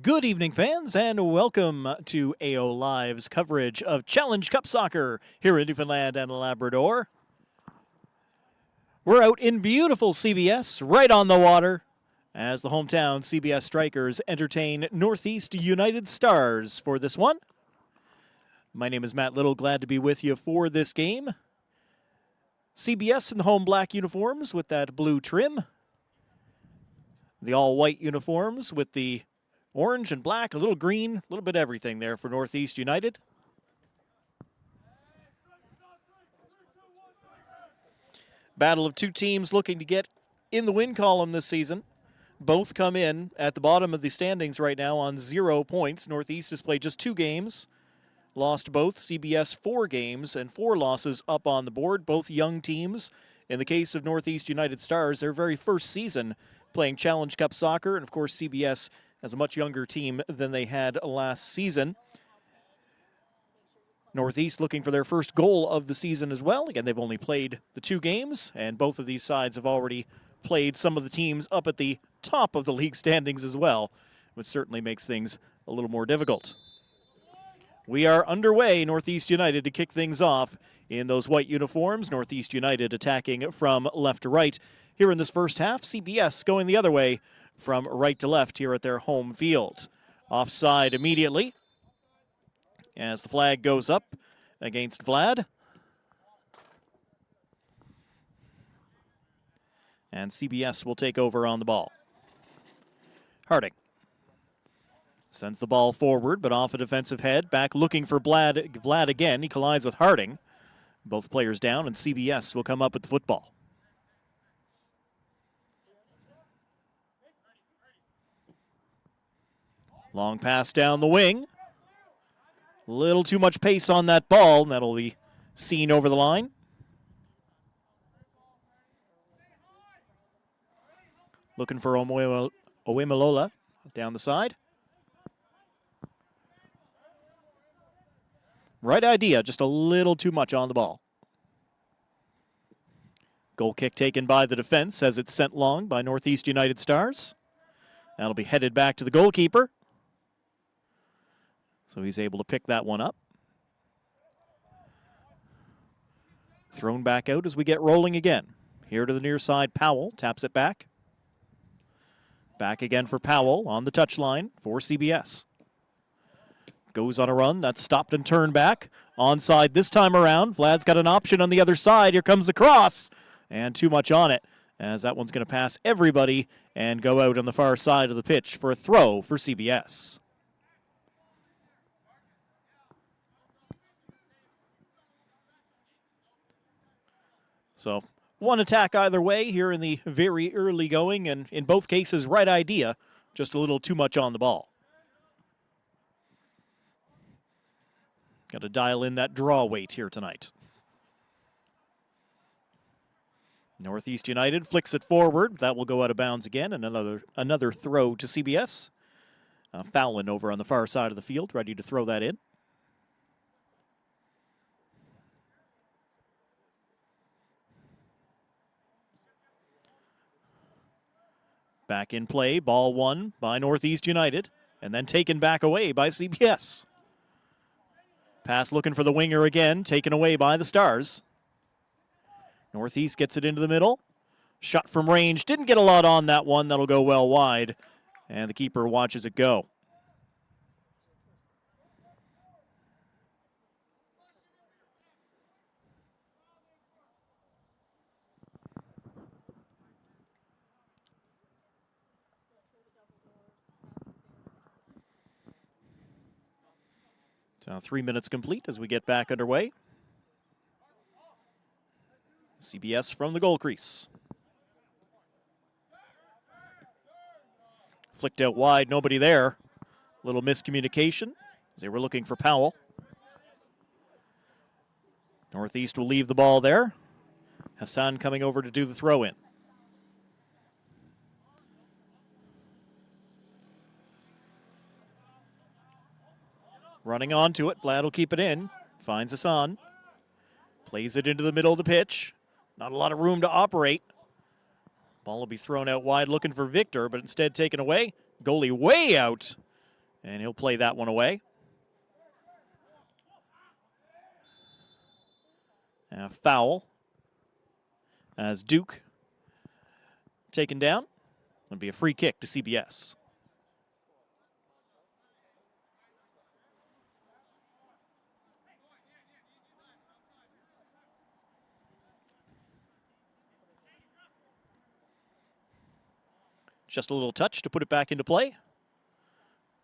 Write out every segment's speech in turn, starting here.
Good evening, fans, and welcome to AO Live's coverage of Challenge Cup Soccer here in Newfoundland and Labrador. We're out in beautiful CBS, right on the water, as the hometown CBS Strikers entertain Northeast United Stars for this one. My name is Matt Little, glad to be with you for this game. CBS in the home black uniforms with that blue trim. The all-white uniforms with the orange and black, a little green, a little bit of everything there for Northeast United. Battle of two teams looking to get in the win column this season. Both come in at the bottom of the standings right now on 0 points. Northeast has played just 2 games, lost both. CBS 4 games and 4 losses up on the board. Both young teams. In the case of Northeast United Stars, their very first season playing Challenge Cup soccer, and of course CBS as a much younger team than they had last season. Northeast looking for their first goal of the season as well. Again, they've only played the 2 games, and both of these sides have already played some of the teams up at the top of the league standings as well, which certainly makes things a little more difficult. We are underway, Northeast United to kick things off in those white uniforms. Northeast United attacking from left to right. Here in this first half, CBS going the other way from right to left here at their home field. Offside immediately as the flag goes up against Vlad. And CBS will take over on the ball. Harding sends the ball forward, but off a defensive head. Back looking for Vlad again. He collides with Harding. Both players down, and CBS will come up with the football. Long pass down the wing. A little too much pace on that ball, and that'll be seen over the line. Looking for Oemalola down the side. Right idea, just a little too much on the ball. Goal kick taken by the defense as it's sent long by Northeast United Stars. That'll be headed back to the goalkeeper. So he's able to pick that one up. Thrown back out as we get rolling again. Here to the near side, Powell taps it back. Back again for Powell on the touchline for CBS. Goes on a run, that's stopped and turned back. Onside this time around. Vlad's got an option on the other side. Here comes the cross. And too much on it, as that one's going to pass everybody and go out on the far side of the pitch for a throw for CBS. So one attack either way here in the very early going, and in both cases, right idea, just a little too much on the ball. Got to dial in that draw weight here tonight. Northeast United flicks it forward. That will go out of bounds again, and another throw to CBS. Fallon over on the far side of the field, ready to throw that in. Back in play, ball won by Northeast United, and then taken back away by CBS. Pass looking for the winger again, taken away by the Stars. Northeast gets it into the middle. Shot from range, didn't get a lot on that one. That'll go well wide, and the keeper watches it go. So 3 minutes complete as we get back underway. CBS from the goal crease. Flicked out wide, nobody there. Little miscommunication as they were looking for Powell. Northeast will leave the ball there. Hassan coming over to do the throw-in. Running onto it, Vlad will keep it in. Finds Hassan. Plays it into the middle of the pitch. Not a lot of room to operate. Ball will be thrown out wide looking for Victor, but instead taken away. Goalie way out. And he'll play that one away. And a foul as Duke taken down. It'll be a free kick to CBS. Just a little touch to put it back into play.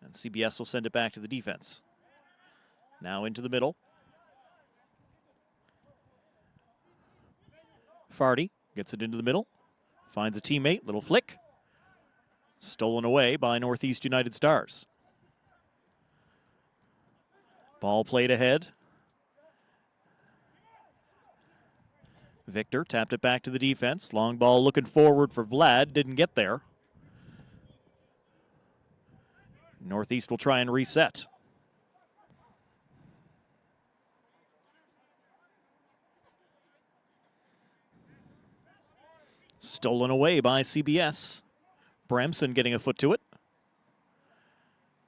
And CBS will send it back to the defense. Now into the middle. Fardy gets it into the middle. Finds a teammate, little flick. Stolen away by Northeast United Stars. Ball played ahead. Victor tapped it back to the defense. Long ball looking forward for Vlad. Didn't get there. Northeast will try and reset. Stolen away by CBS. Bramson getting a foot to it.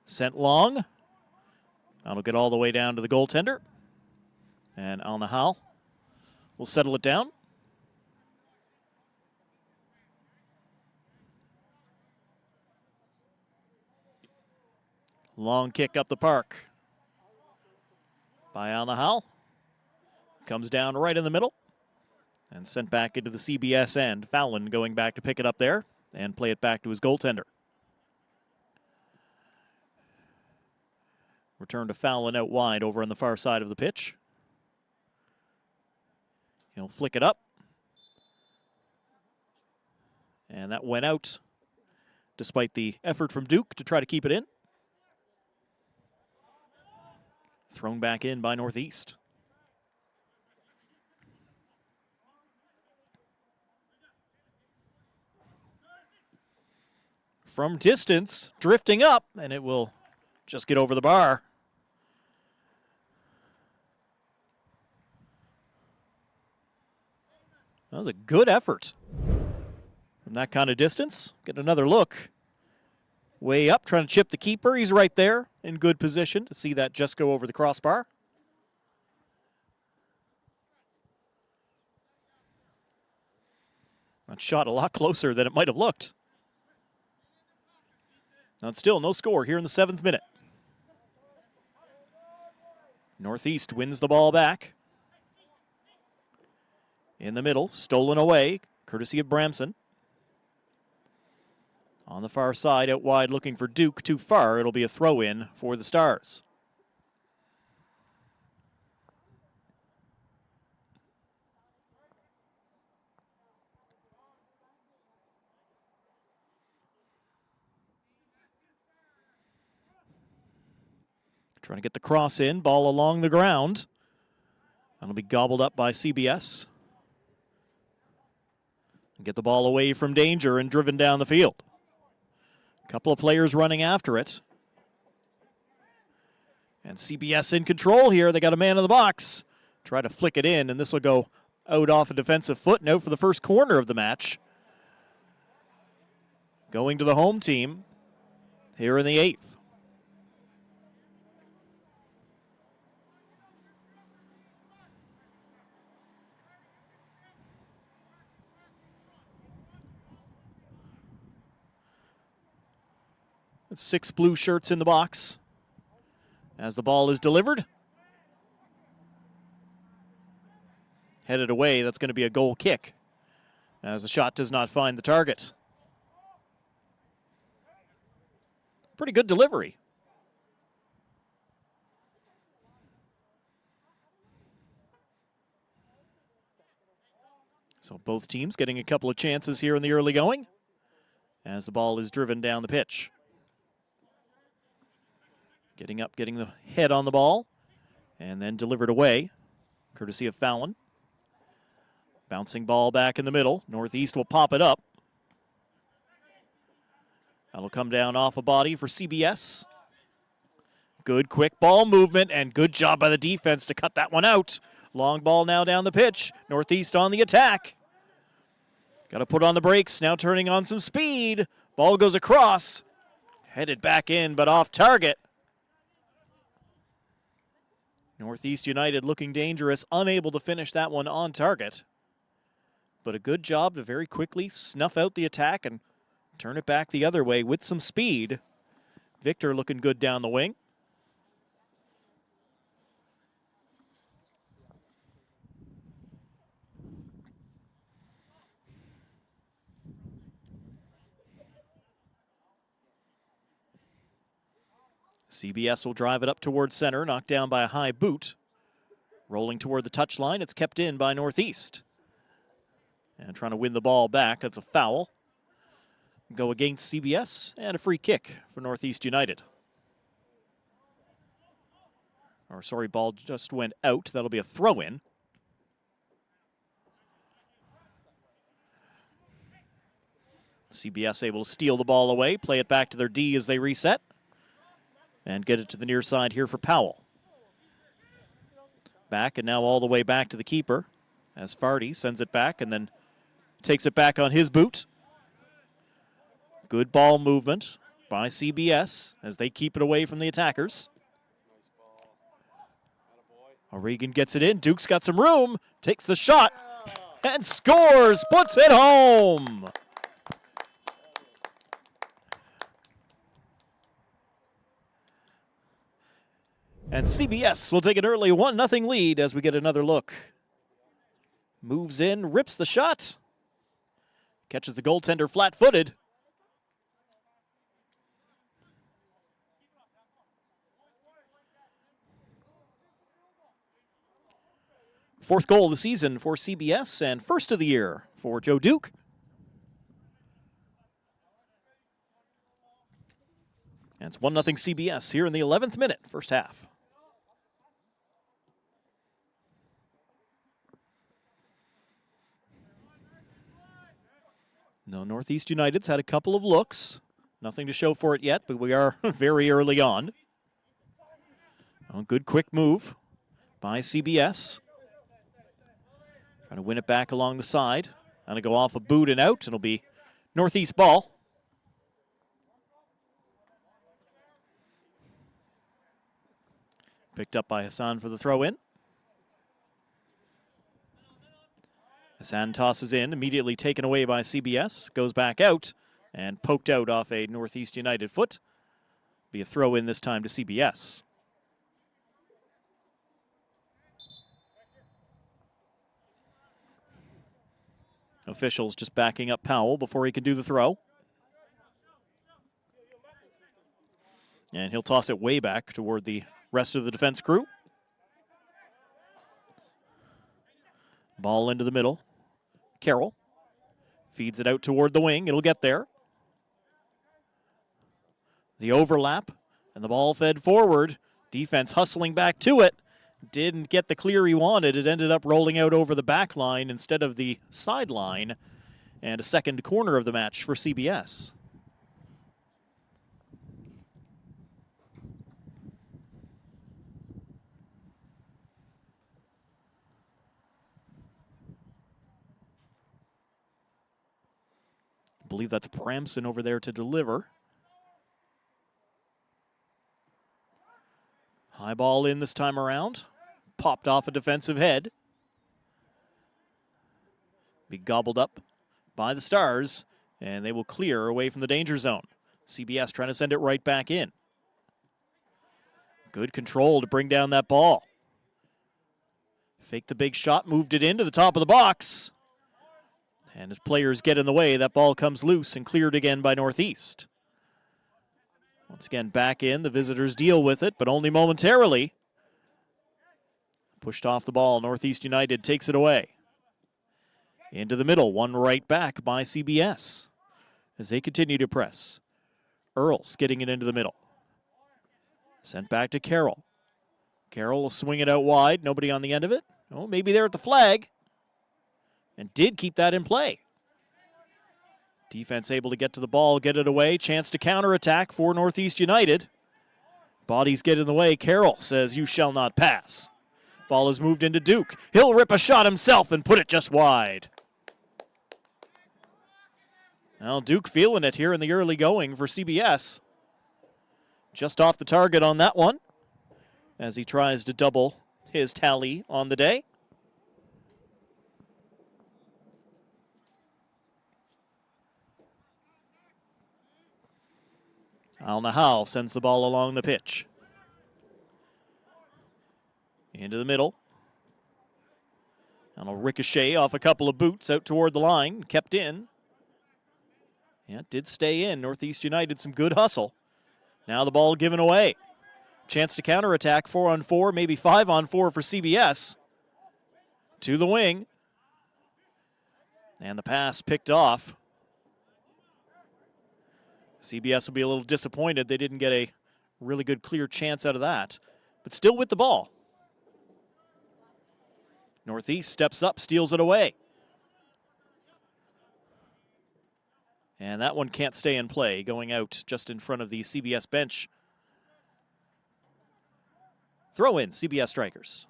Sent long. That'll get all the way down to the goaltender. And Al Nahal will settle it down. Long kick up the park by Al Nahal. Comes down right in the middle. And sent back into the CBS end. Fallon going back to pick it up there and play it back to his goaltender. Return to Fallon out wide over on the far side of the pitch. He'll flick it up. And that went out despite the effort from Duke to try to keep it in. Thrown back in by Northeast. From distance, drifting up, and it will just get over the bar. That was a good effort. From that kind of distance, get another look. Way up, trying to chip the keeper. He's right there in good position to see that just go over the crossbar. That shot a lot closer than it might have looked. And still no score here in the 7th minute. Northeast wins the ball back. In the middle, stolen away, courtesy of Bramson. On the far side, out wide, looking for Duke. Too far, it'll be a throw-in for the Stars. Trying to get the cross in, ball along the ground. That'll be gobbled up by CBS. And get the ball away from danger and driven down the field. A couple of players running after it. And CBS in control here. They got a man in the box. Try to flick it in, and this will go out off a defensive foot and out for the first corner of the match. Going to the home team here in the 8th. It's 6 blue shirts in the box as the ball is delivered. Headed away, that's going to be a goal kick as the shot does not find the target. Pretty good delivery. So both teams getting a couple of chances here in the early going as the ball is driven down the pitch. Getting up, getting the head on the ball, and then delivered away, courtesy of Fallon. Bouncing ball back in the middle. Northeast will pop it up. That'll come down off a body for CBS. Good quick ball movement, and good job by the defense to cut that one out. Long ball now down the pitch. Northeast on the attack. Got to put on the brakes, now turning on some speed. Ball goes across. Headed back in, but off target. Northeast United looking dangerous, unable to finish that one on target. But a good job to very quickly snuff out the attack and turn it back the other way with some speed. Victor looking good down the wing. CBS will drive it up towards center, knocked down by a high boot. Rolling toward the touchline, it's kept in by Northeast. And trying to win the ball back, that's a foul. Go against CBS, and a free kick for Northeast United. Or sorry, ball just went out. That'll be a throw-in. CBS able to steal the ball away, play it back to their D as they reset. And get it to the near side here for Powell. Back and now all the way back to the keeper as Farty sends it back and then takes it back on his boot. Good ball movement by CBS as they keep it away from the attackers. O'Regan gets it in. Duke's got some room, takes the shot and scores, puts it home. And CBS will take an early 1-0 lead as we get another look. Moves in, rips the shot. Catches the goaltender flat-footed. Fourth goal of the season for CBS and first of the year for Joe Duke. And it's 1-0 CBS here in the 11th minute, first half. No, Northeast United's had a couple of looks. Nothing to show for it yet, but we are very early on. Oh, good quick move by CBS. Trying to win it back along the side. Going to go off a boot and out. It'll be Northeast ball. Picked up by Hassan for the throw-in. Hassan tosses in, immediately taken away by CBS, goes back out, and poked out off a Northeast United foot. Be a throw-in this time to CBS. Officials just backing up Powell before he can do the throw. And he'll toss it way back toward the rest of the defense crew. Ball into the middle. Carroll feeds it out toward the wing. It'll get there. The overlap, and the ball fed forward. Defense hustling back to it. Didn't get the clear he wanted. It ended up rolling out over the back line instead of the sideline. And a second corner of the match for CBS. I believe that's Bramson over there to deliver. High ball in this time around. Popped off a defensive head. Be gobbled up by the Stars, and they will clear away from the danger zone. CBS trying to send it right back in. Good control to bring down that ball. Faked the big shot, moved it into the top of the box. And as players get in the way, that ball comes loose and cleared again by Northeast. Once again, back in. The visitors deal with it, but only momentarily. Pushed off the ball. Northeast United takes it away. Into the middle. One right back by CBS as they continue to press. Earls getting it into the middle. Sent back to Carroll. Carroll will swing it out wide. Nobody on the end of it. Oh, maybe there at the flag. And did keep that in play. Defense able to get to the ball, get it away. Chance to counterattack for Northeast United. Bodies get in the way. Carroll says, "You shall not pass." Ball is moved into Duke. He'll rip a shot himself and put it just wide. Well, Duke feeling it here in the early going for CBS. Just off the target on that one as he tries to double his tally on the day. Al Nahal sends the ball along the pitch. Into the middle. And a ricochet off a couple of boots out toward the line. Kept in. Yeah, it did stay in. Northeast United, some good hustle. Now the ball given away. Chance to counterattack, 4-on-4, maybe 5-on-4 for CBS. To the wing. And the pass picked off. CBS will be a little disappointed they didn't get a really good clear chance out of that. But still with the ball. Northeast steps up, steals it away. And that one can't stay in play, going out just in front of the CBS bench. Throw in, CBS Strikers.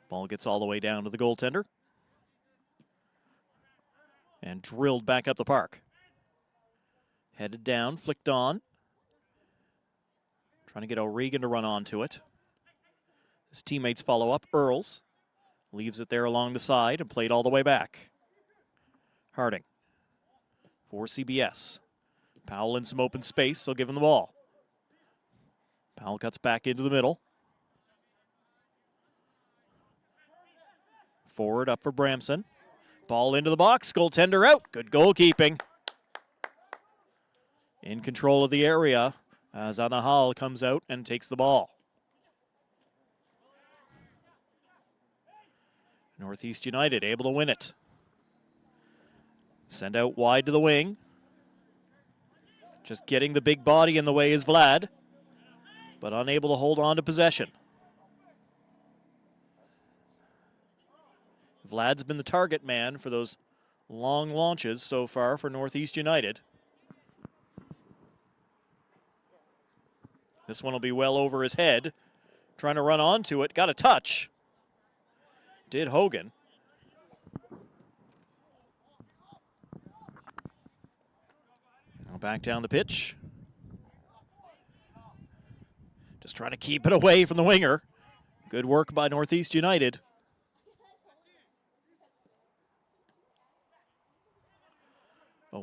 Ball gets all the way down to the goaltender. And drilled back up the park. Headed down, flicked on. Trying to get O'Regan to run onto it. His teammates follow up. Earls leaves it there along the side and played all the way back. Harding for CBS. Powell in some open space, so give him the ball. Powell cuts back into the middle. Forward up for Bramson. Ball into the box, goaltender out. Good goalkeeping. In control of the area as Anahal comes out and takes the ball. Northeast United able to win it. Send out wide to the wing. Just getting the big body in the way is Vlad, but unable to hold on to possession. Vlad's been the target man for those long launches so far for Northeast United. This one will be well over his head. Trying to run onto it. Got a touch. Did Hogan. Now back down the pitch. Just trying to keep it away from the winger. Good work by Northeast United.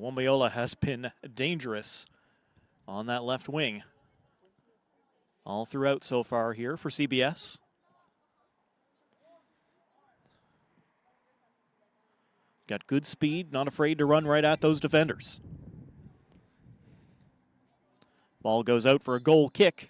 Wambayola has been dangerous on that left wing all throughout so far here for CBS. Got good speed, not afraid to run right at those defenders. Ball goes out for a goal kick.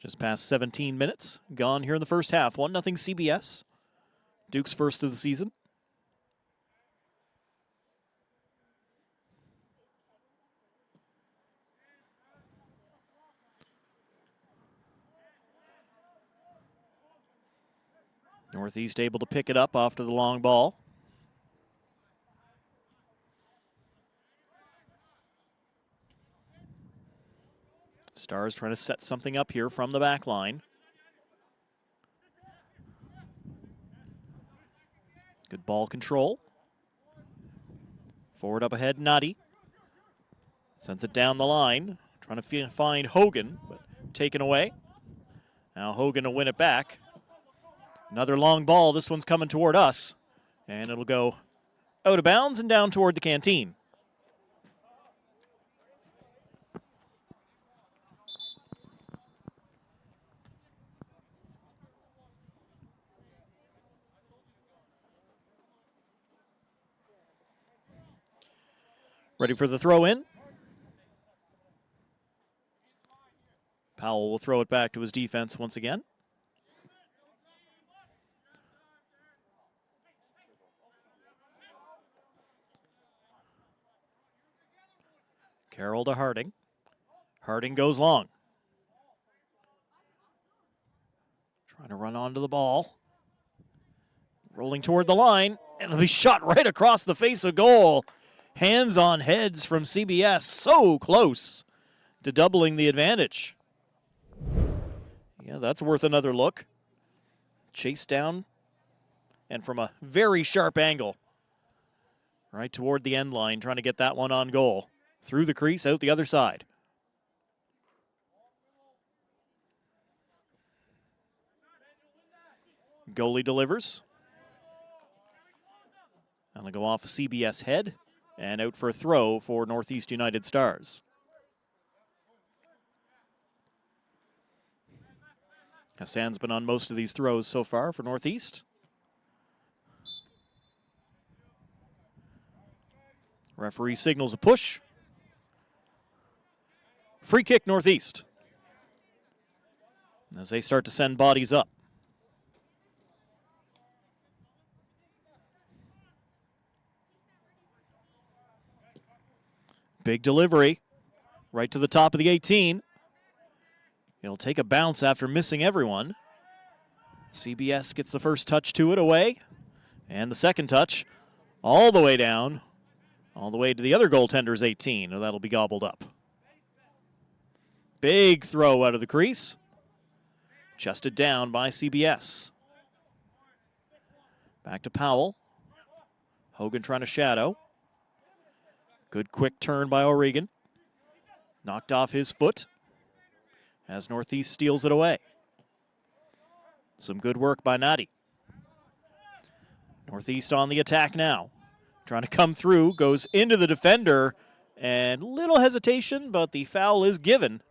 Just past 17 minutes gone here in the first half. 1-0 CBS. Duke's first of the season. Northeast able to pick it up after the long ball. Stars trying to set something up here from the back line. Good ball control. Forward up ahead, Nutty. Sends it down the line. Trying to find Hogan, but taken away. Now Hogan to win it back. Another long ball. This one's coming toward us. And it'll go out of bounds and down toward the canteen. Ready for the throw in. Powell will throw it back to his defense once again. Carroll to Harding. Harding goes long. Trying to run onto the ball. Rolling toward the line, and it'll be shot right across the face of goal. Hands on heads from CBS. So close to doubling the advantage. Yeah, that's worth another look. Chase down and from a very sharp angle. Right toward the end line, trying to get that one on goal. Through the crease, out the other side. Goalie delivers. And they'll go off a CBS head and out for a throw for Northeast United Stars. Hassan's been on most of these throws so far for Northeast. Referee signals a push. Free kick Northeast as they start to send bodies up. Big delivery right to the top of the 18. It'll take a bounce after missing everyone. CBS gets the first touch to it away. And the second touch all the way down, all the way to the other goaltender's 18. Oh, that'll be gobbled up. Big throw out of the crease. Chested down by CBS. Back to Powell. Hogan trying to shadow. Good quick turn by O'Regan. Knocked off his foot as Northeast steals it away. Some good work by Nadi. Northeast on the attack now. Trying to come through, goes into the defender, and little hesitation, but the foul is given.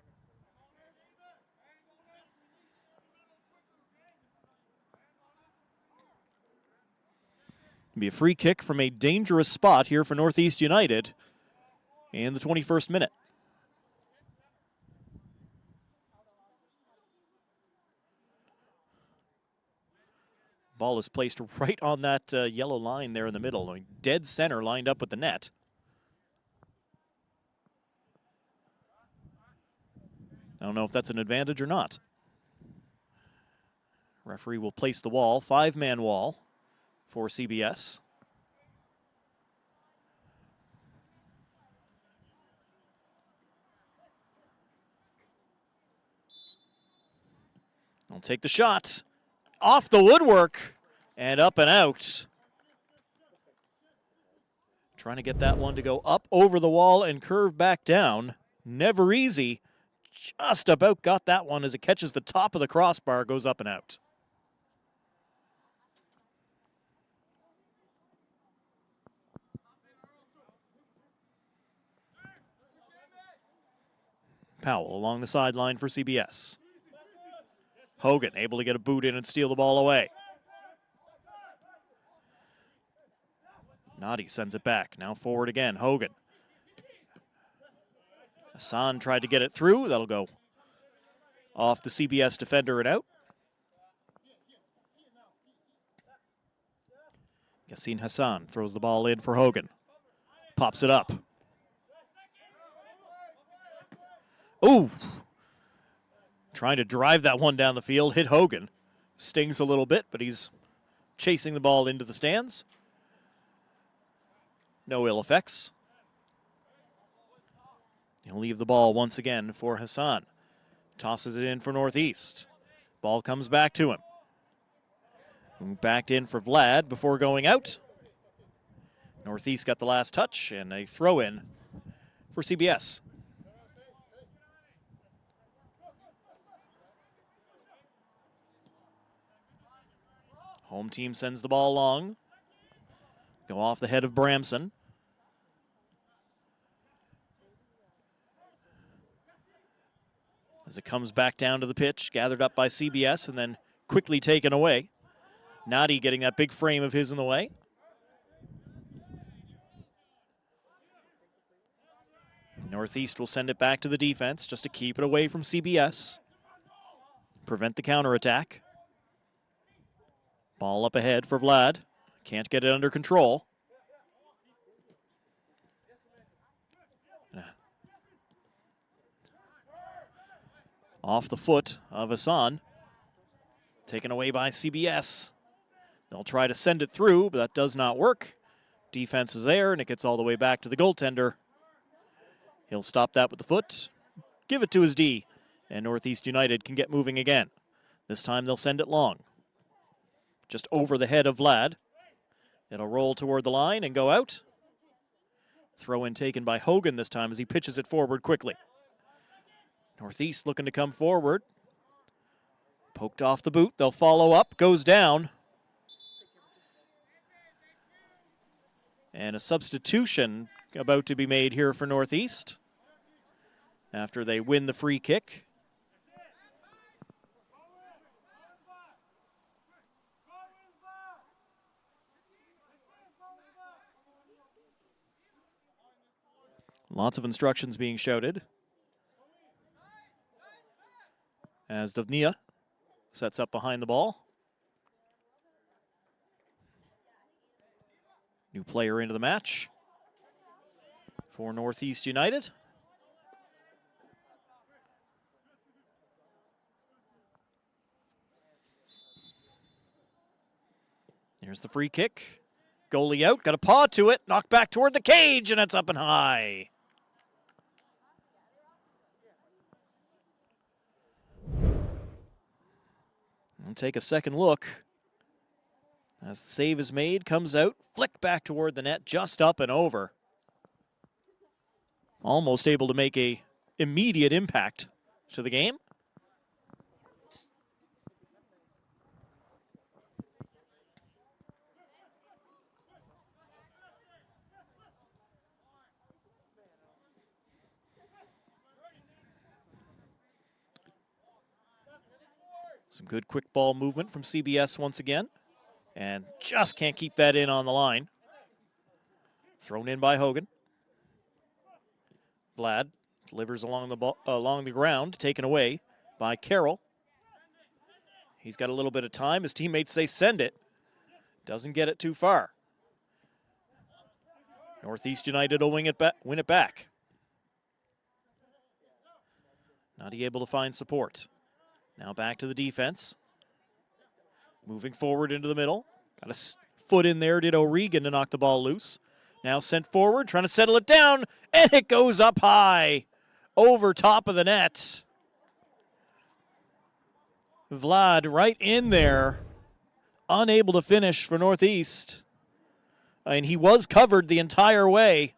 It'll be a free kick from a dangerous spot here for Northeast United in the 21st minute. Ball is placed right on that yellow line there in the middle. I mean, dead center lined up with the net. I don't know if that's an advantage or not. Referee will place the wall, 5-man wall for CBS. I'll take the shot. Off the woodwork and up and out. Trying to get that one to go up over the wall and curve back down. Never easy. Just about got that one as it catches the top of the crossbar, goes up and out. Powell along the sideline for CBS. Hogan able to get a boot in and steal the ball away. Nadi sends it back. Now forward again. Hogan. Hassan tried to get it through. That'll go off the CBS defender and out. Yassine Hassan throws the ball in for Hogan. Pops it up. Ooh. Trying to drive that one down the field, hit Hogan. Stings a little bit, but he's chasing the ball into the stands. No ill effects. He'll leave the ball once again for Hassan. Tosses it in for Northeast. Ball comes back to him. Backed in for Vlad before going out. Northeast got the last touch and a throw in for CBS. Home team sends the ball long. Go off the head of Bramson. As it comes back down to the pitch, gathered up by CBS and then quickly taken away. Nadi getting that big frame of his in the way. Northeast will send it back to the defense just to keep it away from CBS. Prevent the counterattack. Ball up ahead for Vlad. Can't get it under control. Off the foot of Hassan. Taken away by CBS. They'll try to send it through, but that does not work. Defense is there, and it gets all the way back to the goaltender. He'll stop that with the foot, give it to his D, and Northeast United can get moving again. This time they'll send it long. Just over the head of Vlad. It'll roll toward the line and go out. Throw in taken by Hogan this time as he pitches it forward quickly. Northeast looking to come forward. Poked off the boot. They'll follow up. Goes down. And a substitution about to be made here for Northeast after they win the free kick. Lots of instructions being shouted as Dovnia sets up behind the ball. New player into the match for Northeast United. Here's the free kick. Goalie out, got a paw to it, knocked back toward the cage, and it's up and high. And take a second look. As the save is made, comes out, flick back toward the net, just up and over. Almost able to make a immediate impact to the game. Some good quick ball movement from CBS once again. And just can't keep that in on the line. Thrown in by Hogan. Vlad delivers along the ground, taken away by Carroll. He's got a little bit of time. His teammates say send it. Doesn't get it too far. Northeast United will win it back. Not able to find support. Now back to the defense. Moving forward into the middle. Got a foot in there, did O'Regan, to knock the ball loose. Now sent forward, trying to settle it down, and it goes up high, over top of the net. Vlad right in there, unable to finish for Northeast. And he was covered the entire way.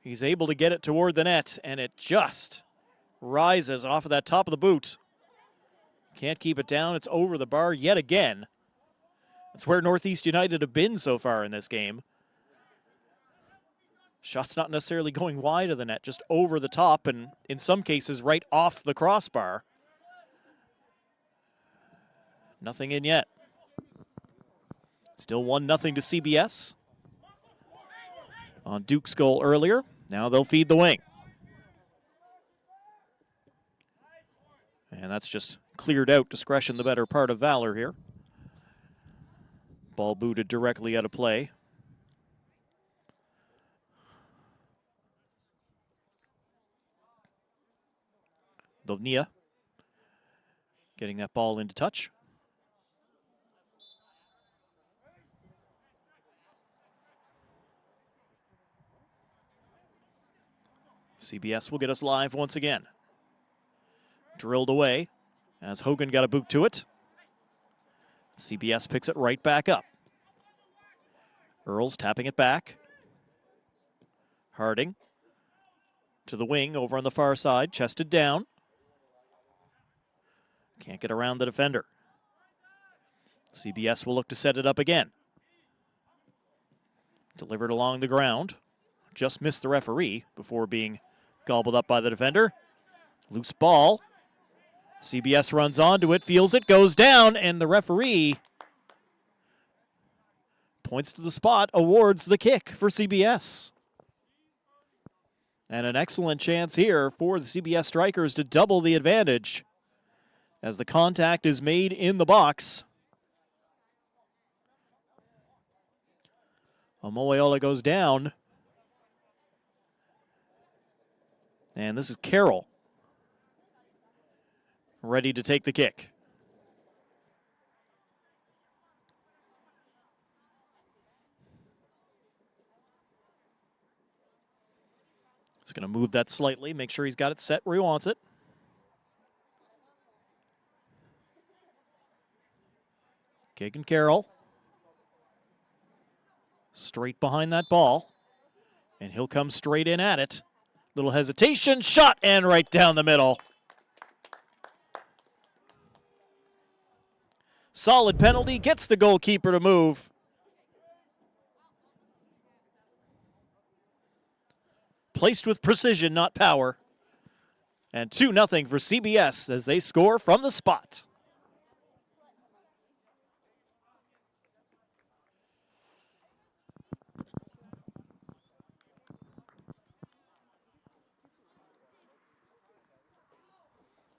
He's able to get it toward the net, and it just rises off of that top of the boot. Can't keep it down. It's over the bar yet again. That's where Northeast United have been so far in this game. Shots not necessarily going wide of the net, just over the top, and in some cases right off the crossbar. Nothing in yet. Still 1-0 to CBS. On Duke's goal earlier. Now they'll feed the wing. And that's just cleared out. Discretion the better part of valor here. Ball booted directly out of play. Dovnia getting that ball into touch. CBS will get us live once again. Drilled away as Hogan got a boot to it. CBS picks it right back up. Earls tapping it back. Harding to the wing over on the far side, chested down. Can't get around the defender. CBS will look to set it up again. Delivered along the ground. Just missed the referee before being gobbled up by the defender. Loose ball. CBS runs onto it, feels it, goes down, and the referee points to the spot, awards the kick for CBS. And an excellent chance here for the CBS Strikers to double the advantage as the contact is made in the box. Omoeola goes down. And this is Carroll, ready to take the kick. He's going to move that slightly, make sure he's got it set where he wants it. Keegan Carroll. Straight behind that ball. And he'll come straight in at it. Little hesitation, shot, and right down the middle. Solid penalty, gets the goalkeeper to move. Placed with precision, not power. And 2-0 for CBS as they score from the spot.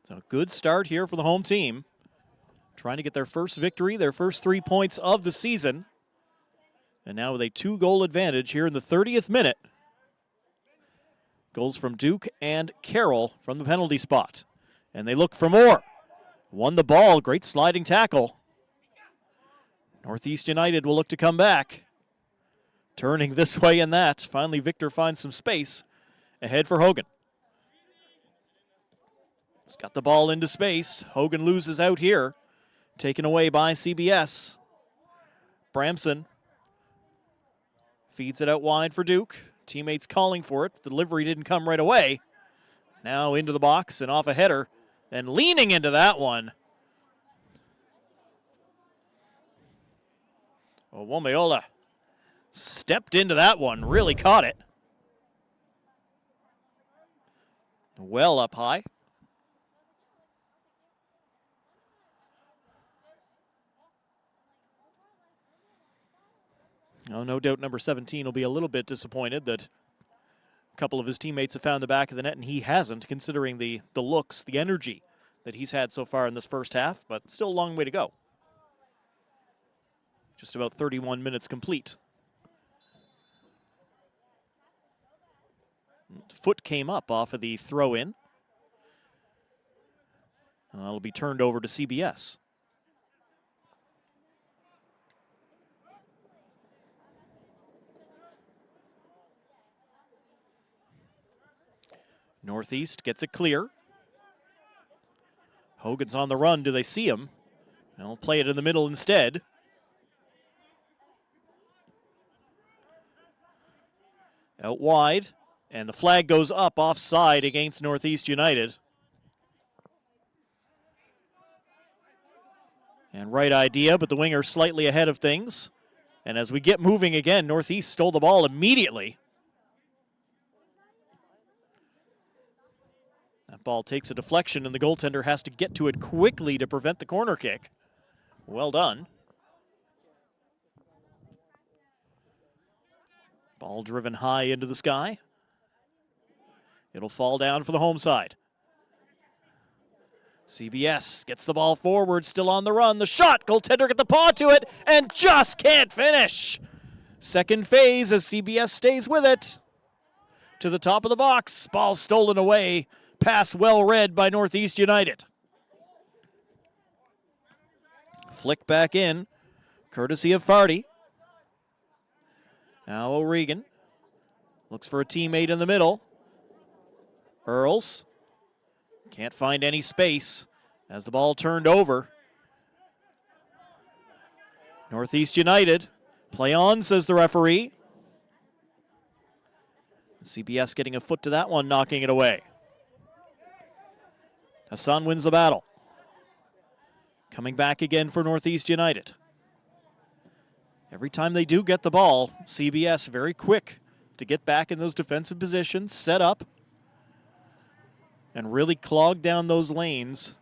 So a good start here for the home team. Trying to get their first victory, their first 3 points of the season. And now with a 2-goal advantage here in the 30th minute. Goals from Duke and Carroll from the penalty spot. And they look for more. Won the ball, great sliding tackle. Northeast United will look to come back. Turning this way and that. Finally, Victor finds some space ahead for Hogan. He's got the ball into space. Hogan loses out here. Taken away by CBS. Bramson feeds it out wide for Duke. Teammates calling for it. Delivery didn't come right away. Now into the box and off a header. And leaning into that one. Womeola stepped into that one. Really caught it. Well up high. Oh, no doubt number 17 will be a little bit disappointed that a couple of his teammates have found the back of the net and he hasn't, considering the looks, the energy that he's had so far in this first half, but still a long way to go. Just about 31 minutes complete. Foot came up off of the throw-in. It'll be turned over to CBS. Northeast gets it clear. Hogan's on the run. Do they see him? They'll play it in the middle instead. Out wide. And the flag goes up offside against Northeast United. And right idea, but the winger slightly ahead of things. And as we get moving again, Northeast stole the ball immediately. That ball takes a deflection, and the goaltender has to get to it quickly to prevent the corner kick. Well done. Ball driven high into the sky. It'll fall down for the home side. CBS gets the ball forward, still on the run. The shot, goaltender get the paw to it, and just can't finish. Second phase as CBS stays with it. To the top of the box, ball stolen away. Pass well read by Northeast United. Flick back in, courtesy of Farty. Now O'Regan looks for a teammate in the middle. Earls can't find any space as the ball turned over. Northeast United, play on, says the referee. CBS getting a foot to that one, knocking it away. Hassan wins the battle. Coming back again for Northeast United. Every time they do get the ball, CBS very quick to get back in those defensive positions, set up, and really clog down those lanes.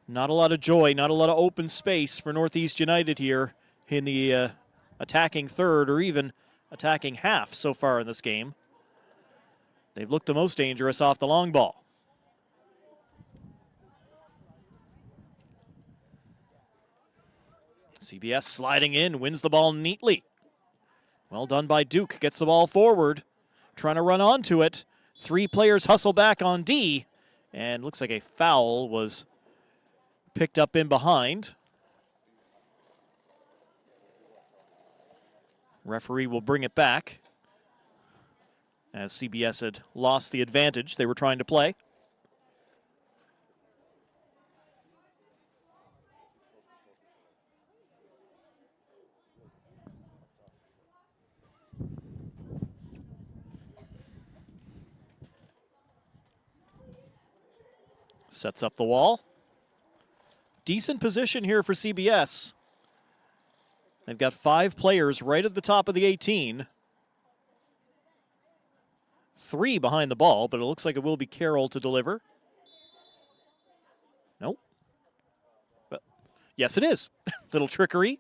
Not a lot of joy, not a lot of open space for Northeast United here in the attacking third or even attacking half so far in this game. They've looked the most dangerous off the long ball. CBS sliding in, wins the ball neatly. Well done by Duke, gets the ball forward, trying to run onto it. Three players hustle back on D, and looks like a foul was picked up in behind. Referee will bring it back. as CBS had lost the advantage they were trying to play. Sets up the wall. Decent position here for CBS. They've got 5 players right at the top of the 18. 3 behind the ball, but it looks like it will be Carroll to deliver. Nope. But yes, it is. Little trickery.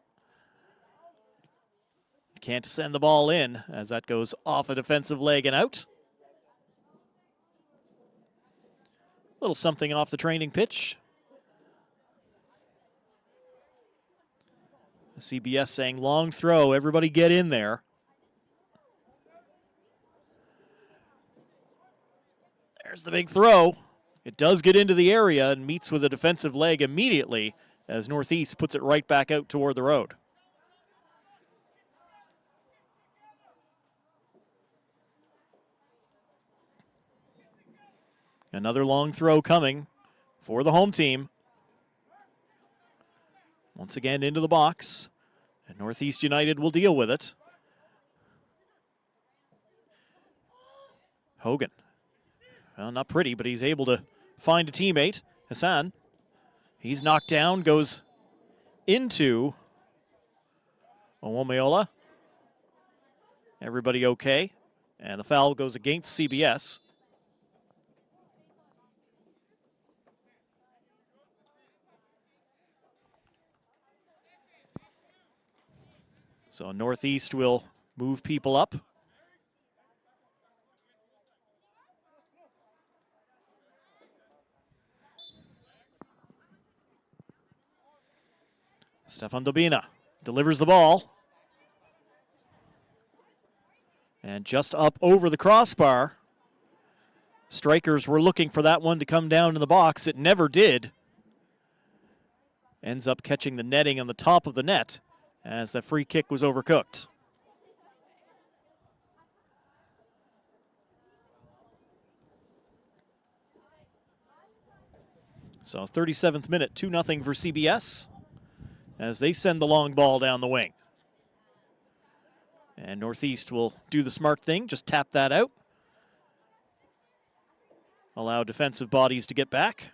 Can't send the ball in as that goes off a defensive leg and out. Little something off the training pitch. CBS saying long throw, everybody get in there. There's the big throw. It does get into the area and meets with a defensive leg immediately as Northeast puts it right back out toward the road. Another long throw coming for the home team. Once again into the box, and Northeast United will deal with it. Hogan. Well, not pretty, but he's able to find a teammate. Hassan. He's knocked down, goes into Owomeola. Everybody okay? And the foul goes against CBS. So Northeast will move people up. Stefan Dobina delivers the ball. And just up over the crossbar. Strikers were looking for that one to come down in the box. It never did. Ends up catching the netting on the top of the net as the free kick was overcooked. So 37th minute, 2-0 for CBS as they send the long ball down the wing. And Northeast will do the smart thing, just tap that out. Allow defensive bodies to get back.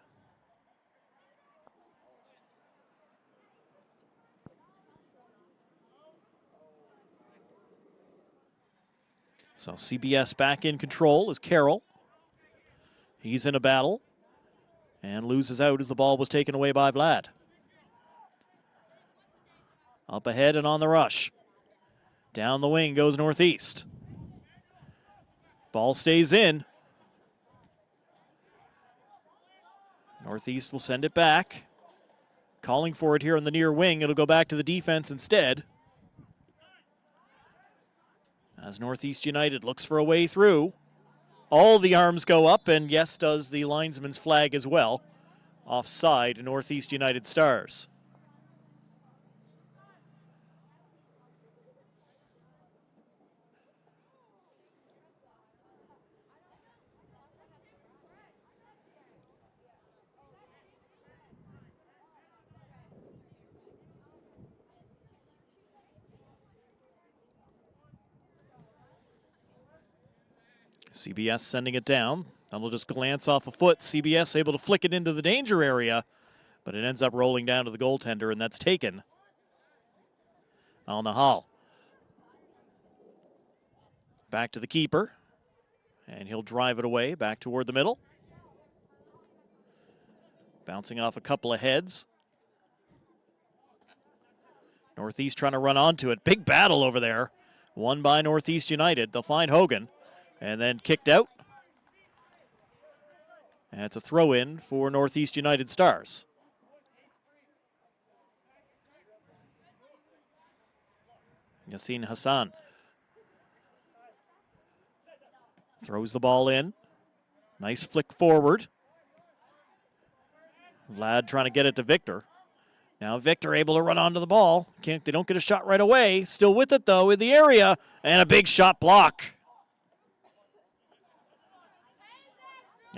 So CBS back in control is Carroll. He's in a battle and loses out as the ball was taken away by Vlad. Up ahead and on the rush. Down the wing goes Northeast. Ball stays in. Northeast will send it back. Calling for it here in the near wing. It'll go back to the defense instead. As Northeast United looks for a way through. All the arms go up, and yes, does the linesman's flag as well. Offside, Northeast United Stars. CBS sending it down. And we'll just glance off a foot. CBS able to flick it into the danger area, but it ends up rolling down to the goaltender, and that's taken on the Hall. Back to the keeper, and he'll drive it away back toward the middle. Bouncing off a couple of heads. Northeast trying to run onto it. Big battle over there. Won by Northeast United. They'll find Hogan. And then kicked out. And it's a throw-in for Northeast United Stars. Yassine Hassan throws the ball in. Nice flick forward. Vlad trying to get it to Victor. Now Victor able to run onto the ball. They don't get a shot right away. Still with it, though, in the area. And a big shot block.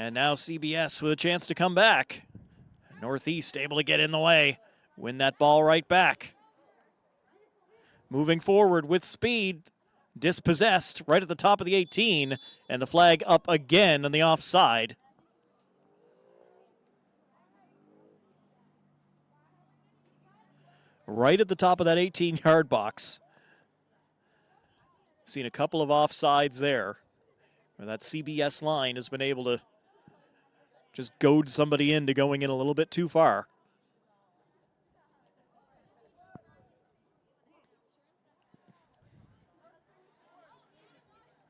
And now CBS with a chance to come back. Northeast able to get in the way, win that ball right back. Moving forward with speed, dispossessed right at the top of the 18, and the flag up again on the offside. Right at the top of that 18-yard box. Seen a couple of offsides there, where that CBS line has been able to just goad somebody into going in a little bit too far.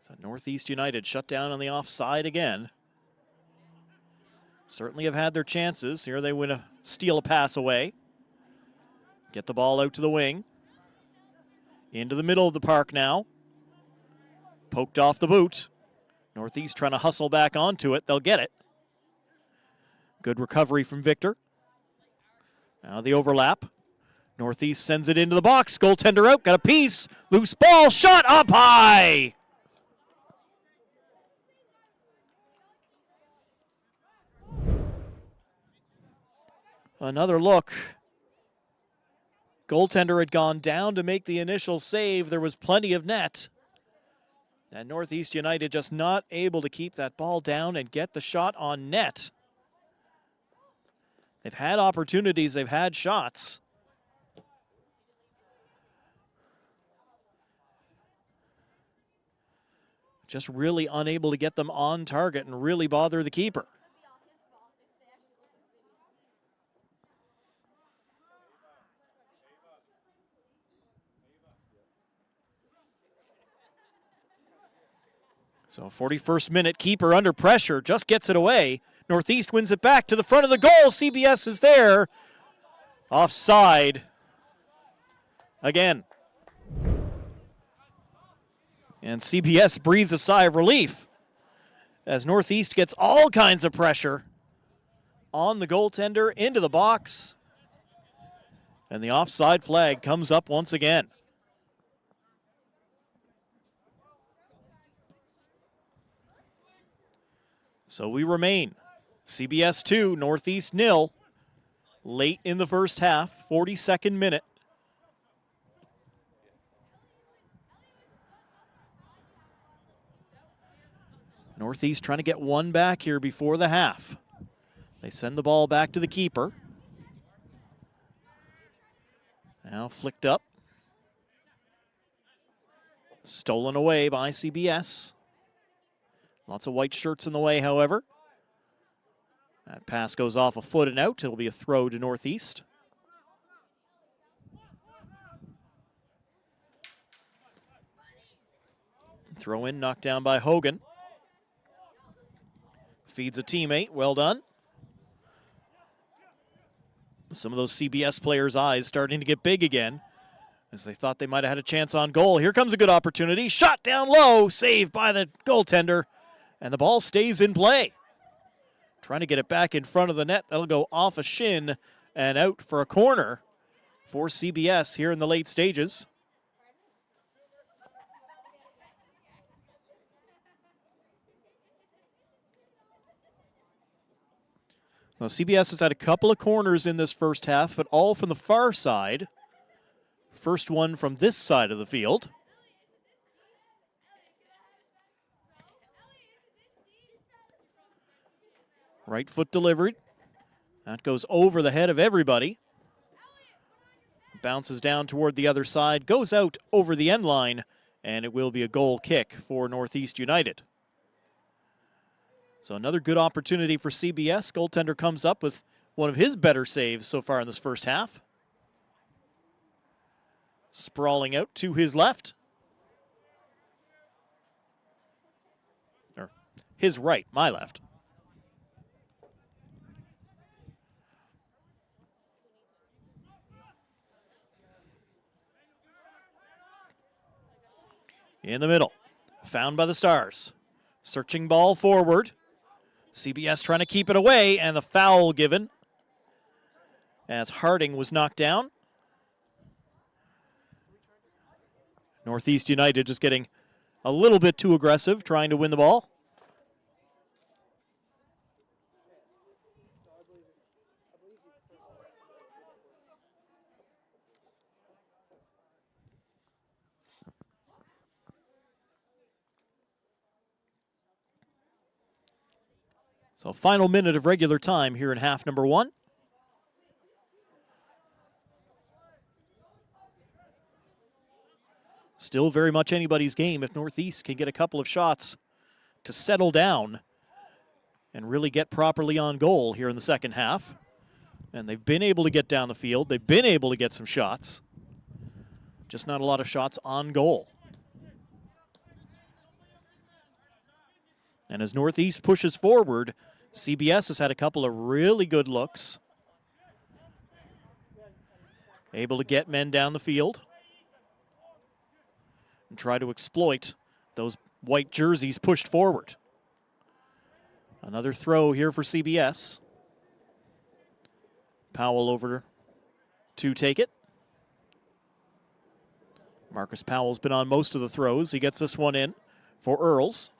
So Northeast United shut down on the offside again. Certainly have had their chances. Here they steal a pass away. Get the ball out to the wing. Into the middle of the park now. Poked off the boot. Northeast trying to hustle back onto it. They'll get it. Good recovery from Victor. Now the overlap. Northeast sends it into the box. Goaltender out. Got a piece. Loose ball. Shot up high. Another look. Goaltender had gone down to make the initial save. There was plenty of net. And Northeast United just not able to keep that ball down and get the shot on net. They've had opportunities, they've had shots. Just really unable to get them on target and really bother the keeper. So 41st minute, keeper under pressure, just gets it away. Northeast wins it back to the front of the goal. CBS is there. Offside again. And CBS breathes a sigh of relief as Northeast gets all kinds of pressure on the goaltender into the box. And the offside flag comes up once again. So we remain CBS 2, Northeast 0, late in the first half, 42nd minute. Northeast trying to get one back here before the half. They send the ball back to the keeper. Now flicked up. Stolen away by CBS. Lots of white shirts in the way, however. That pass goes off a foot and out. It'll be a throw to Northeast. Throw in, knocked down by Hogan. Feeds a teammate, well done. Some of those CBS players' eyes starting to get big again as they thought they might have had a chance on goal. Here comes a good opportunity. Shot down low, saved by the goaltender. And the ball stays in play. Trying to get it back in front of the net. That'll go off a shin and out for a corner for CBS here in the late stages. Well, CBS has had a couple of corners in this first half, but all from the far side. First one from this side of the field. Right foot delivered. That goes over the head of everybody. Bounces down toward the other side, goes out over the end line, and it will be a goal kick for Northeast United. So another good opportunity for CBS. Goaltender comes up with one of his better saves so far in this first half. Sprawling out to his left. Or his right, my left. In the middle, found by the Stars. Searching ball forward. CBS trying to keep it away, and the foul given as Harding was knocked down. Northeast United just getting a little bit too aggressive, trying to win the ball. So final minute of regular time here in half number one. Still very much anybody's game if Northeast can get a couple of shots to settle down and really get properly on goal here in the second half. And they've been able to get down the field. They've been able to get some shots. Just not a lot of shots on goal. And as Northeast pushes forward, CBS has had a couple of really good looks. Able to get men down the field and try to exploit those white jerseys pushed forward. Another throw here for CBS. Powell over to take it. Marcus Powell's been on most of the throws. He gets this one in for Earls.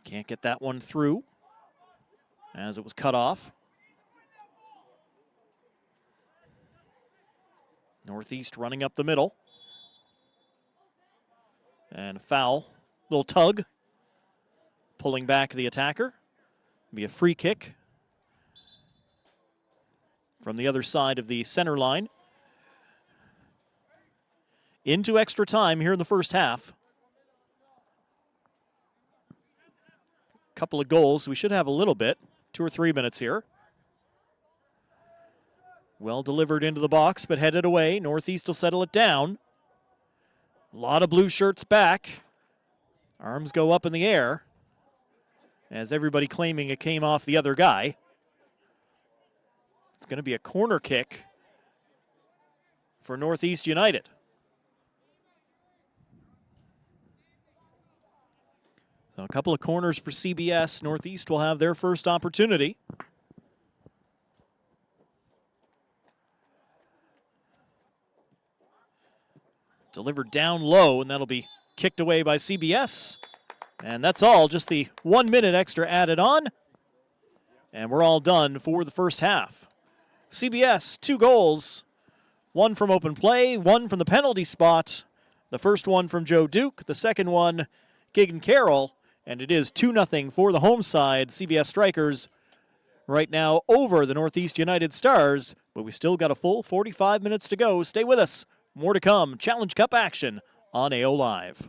Can't get that one through as it was cut off. Northeast running up the middle. And a foul. Little tug. Pulling back the attacker. Be a free kick from the other side of the center line. Into extra time here in the first half. Couple of goals. We should have a little bit. 2 or 3 minutes here. Well delivered into the box, but headed away. Northeast will settle it down. A lot of blue shirts back. Arms go up in the air as everybody claiming it came off the other guy. It's going to be a corner kick for Northeast United. So a couple of corners for CBS. Northeast will have their first opportunity. Delivered down low, and that'll be kicked away by CBS. And that's all, just the 1 minute extra added on. And we're all done for the first half. CBS, 2 goals. 1 from open play, 1 from the penalty spot. The first one from Joe Duke, the second one, Keegan Carroll. And it is 2-0 for the home side. CBS Strikers right now over the Northeast United Stars. But we still got a full 45 minutes to go. Stay with us. More to come. Challenge Cup action on AO Live.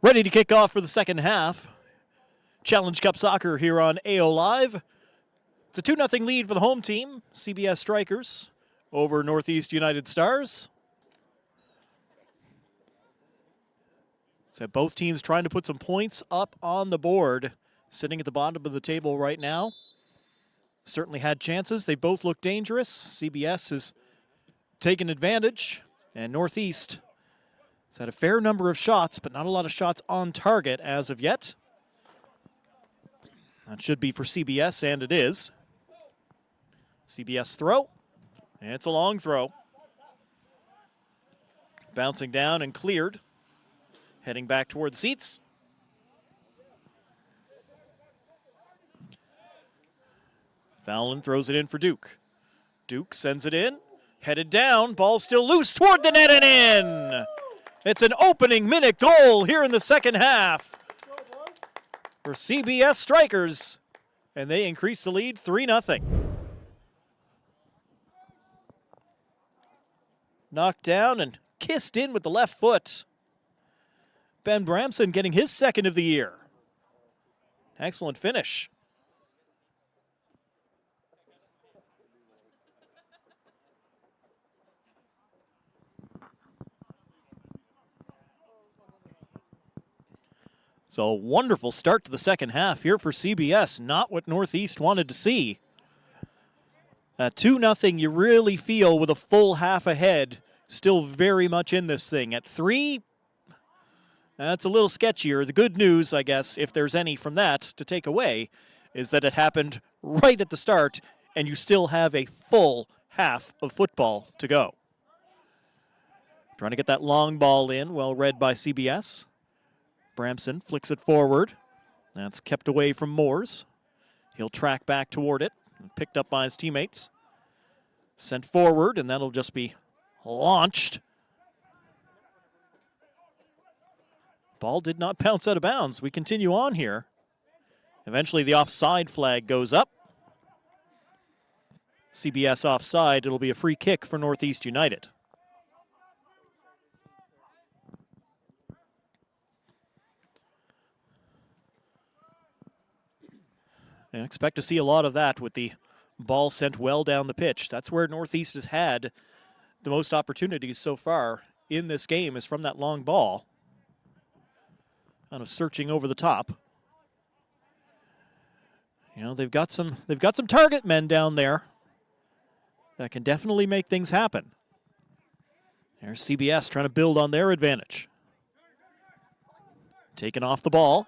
Ready to kick off for the second half. Challenge Cup Soccer here on AO Live. It's a 2-0 lead for the home team, CBS Strikers, over Northeast United Stars. So both teams trying to put some points up on the board, sitting at the bottom of the table right now. Certainly had chances. They both look dangerous. CBS has taken advantage, and Northeast has had a fair number of shots, but not a lot of shots on target as of yet. That should be for CBS, and it is. CBS throw, and it's a long throw. Bouncing down and cleared. Heading back toward the seats. Fallon throws it in for Duke. Duke sends it in. Headed down. Ball still loose toward the net and in. It's an opening minute goal here in the second half for CBS Strikers. And they increase the lead 3-0. Knocked down and kissed in with the left foot. Ben Bramson getting his second of the year. Excellent finish. So a wonderful start to the second half here for CBS. Not what Northeast wanted to see. At 2-0, you really feel with a full half ahead, still very much in this thing. At 3, that's a little sketchier. The good news, I guess, if there's any from that to take away, is that it happened right at the start, and you still have a full half of football to go. Trying to get that long ball in, well read by CBS. Bramson flicks it forward. That's kept away from Moores. He'll track back toward it, picked up by his teammates. Sent forward, and that'll just be launched. Ball did not bounce out of bounds. We continue on here. Eventually the offside flag goes up. CBS offside. It'll be a free kick for Northeast United. I expect to see a lot of that with the ball sent well down the pitch. That's where Northeast has had the most opportunities so far in this game, is from that long ball. Kind of searching over the top. You know, they've got some target men down there that can definitely make things happen. There's CBS trying to build on their advantage. Taken off the ball.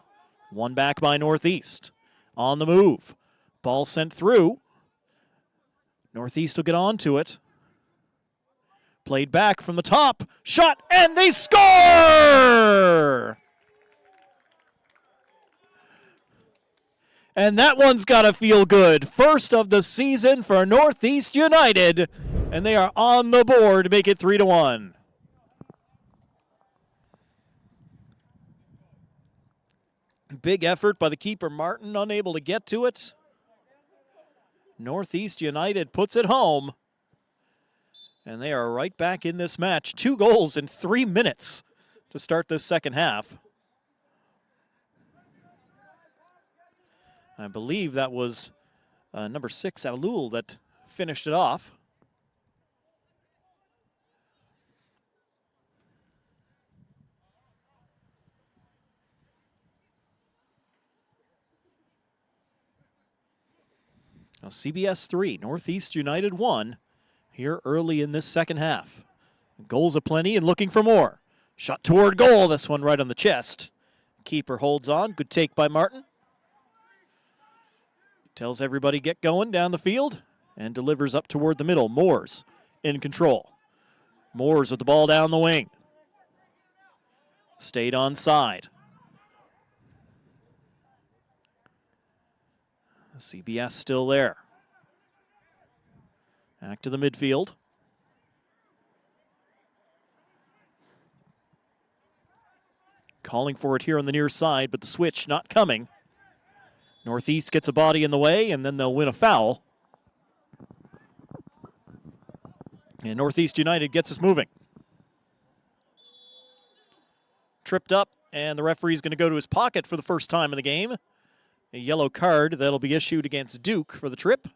One back by Northeast. On the move. Ball sent through. Northeast will get on to it. Played back from the top. Shot, and they score! And that one's got to feel good. First of the season for Northeast United. And they are on the board to make it 3-1. Big effort by the keeper, Martin, unable to get to it. Northeast United puts it home. And they are right back in this match. 2 goals in 3 minutes to start this second half. I believe that was number 6, Alul, that finished it off. Now CBS 3, Northeast United 1, here early in this second half. Goals aplenty and looking for more. Shot toward goal, this one right on the chest. Keeper holds on, good take by Martin. Tells everybody get going down the field and delivers up toward the middle. Moores in control. Moores with the ball down the wing. Stayed onside. CBS still there. Back to the midfield. Calling for it here on the near side, but the switch not coming. Northeast gets a body in the way, and then they'll win a foul. And Northeast United gets us moving. Tripped up, and the referee's going to go to his pocket for the first time in the game. A yellow card that'll be issued against Duke for the trip.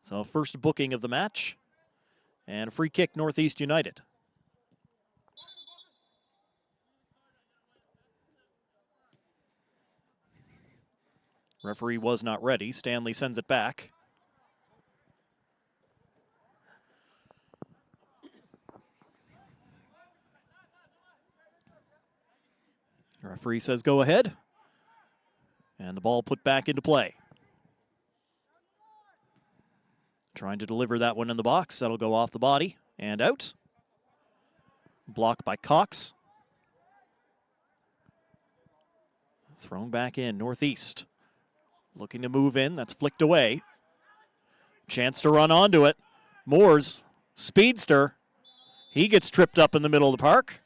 So first booking of the match. And a free kick, Northeast United. Referee was not ready. Stanley sends it back. Referee says go ahead. And the ball put back into play. Trying to deliver that one in the box. That'll go off the body and out. Blocked by Cox. Thrown back in, Northeast. Looking to move in, that's flicked away. Chance to run onto it. Moores, speedster. He gets tripped up in the middle of the park.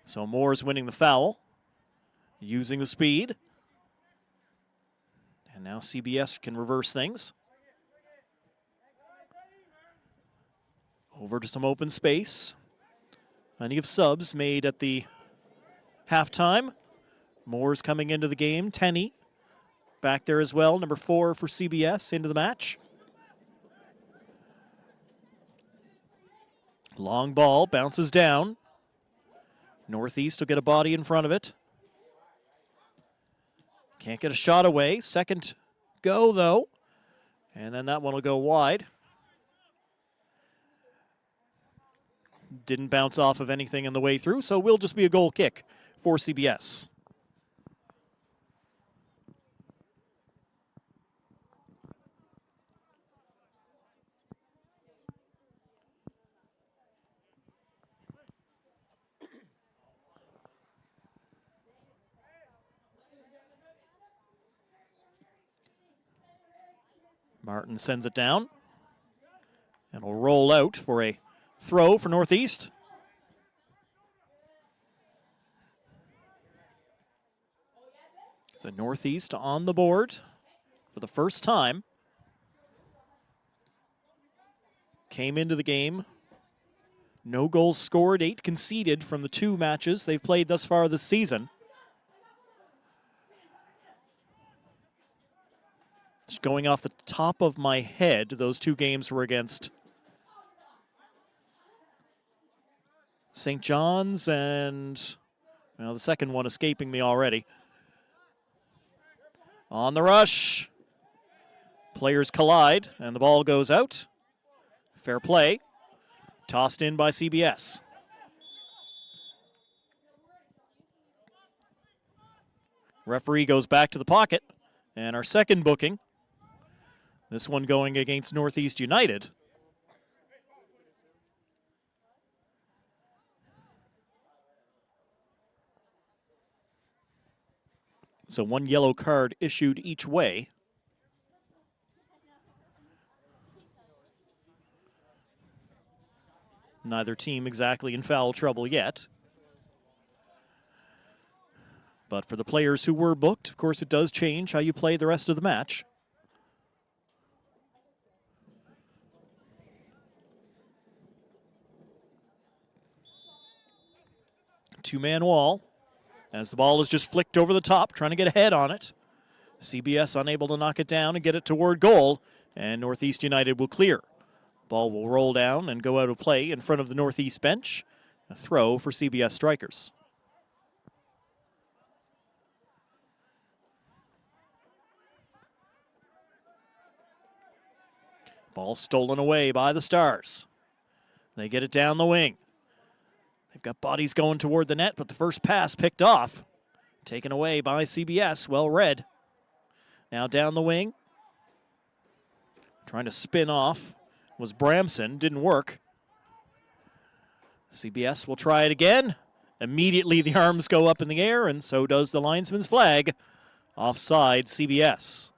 So Moores winning the foul. Using the speed. And now CBS can reverse things. Over to some open space. Plenty of subs made at the halftime. Moore's coming into the game. Tenney back there as well. Number 4 for CBS into the match. Long ball bounces down. Northeast will get a body in front of it. Can't get a shot away. Second go, though. And then that one will go wide. Didn't bounce off of anything on the way through, so will just be a goal kick for CBS. Martin sends it down. And will roll out for a throw for Northeast. So Northeast on the board for the first time. Came into the game. No goals scored, 8 conceded from the 2 matches they've played thus far this season. Just going off the top of my head, those 2 games were against St. John's and, well, the second one escaping me already. On the rush. Players collide, and the ball goes out. Fair play. Tossed in by CBS. Referee goes back to the pocket, and our second booking. This one going against Northeast United. So 1 yellow card issued each way. Neither team exactly in foul trouble yet. But for the players who were booked, of course, it does change how you play the rest of the match. Two-man wall as the ball is just flicked over the top, trying to get a head on it. CBS unable to knock it down and get it toward goal, and Northeast United will clear. Ball will roll down and go out of play in front of the Northeast bench. A throw for CBS strikers. Ball stolen away by the Stars. They get it down the wing. They've got bodies going toward the net, but the first pass picked off. Taken away by CBS, well read. Now down the wing. Trying to spin off was Bramson, didn't work. CBS will try it again. Immediately the arms go up in the air, and so does the linesman's flag. Offside CBS.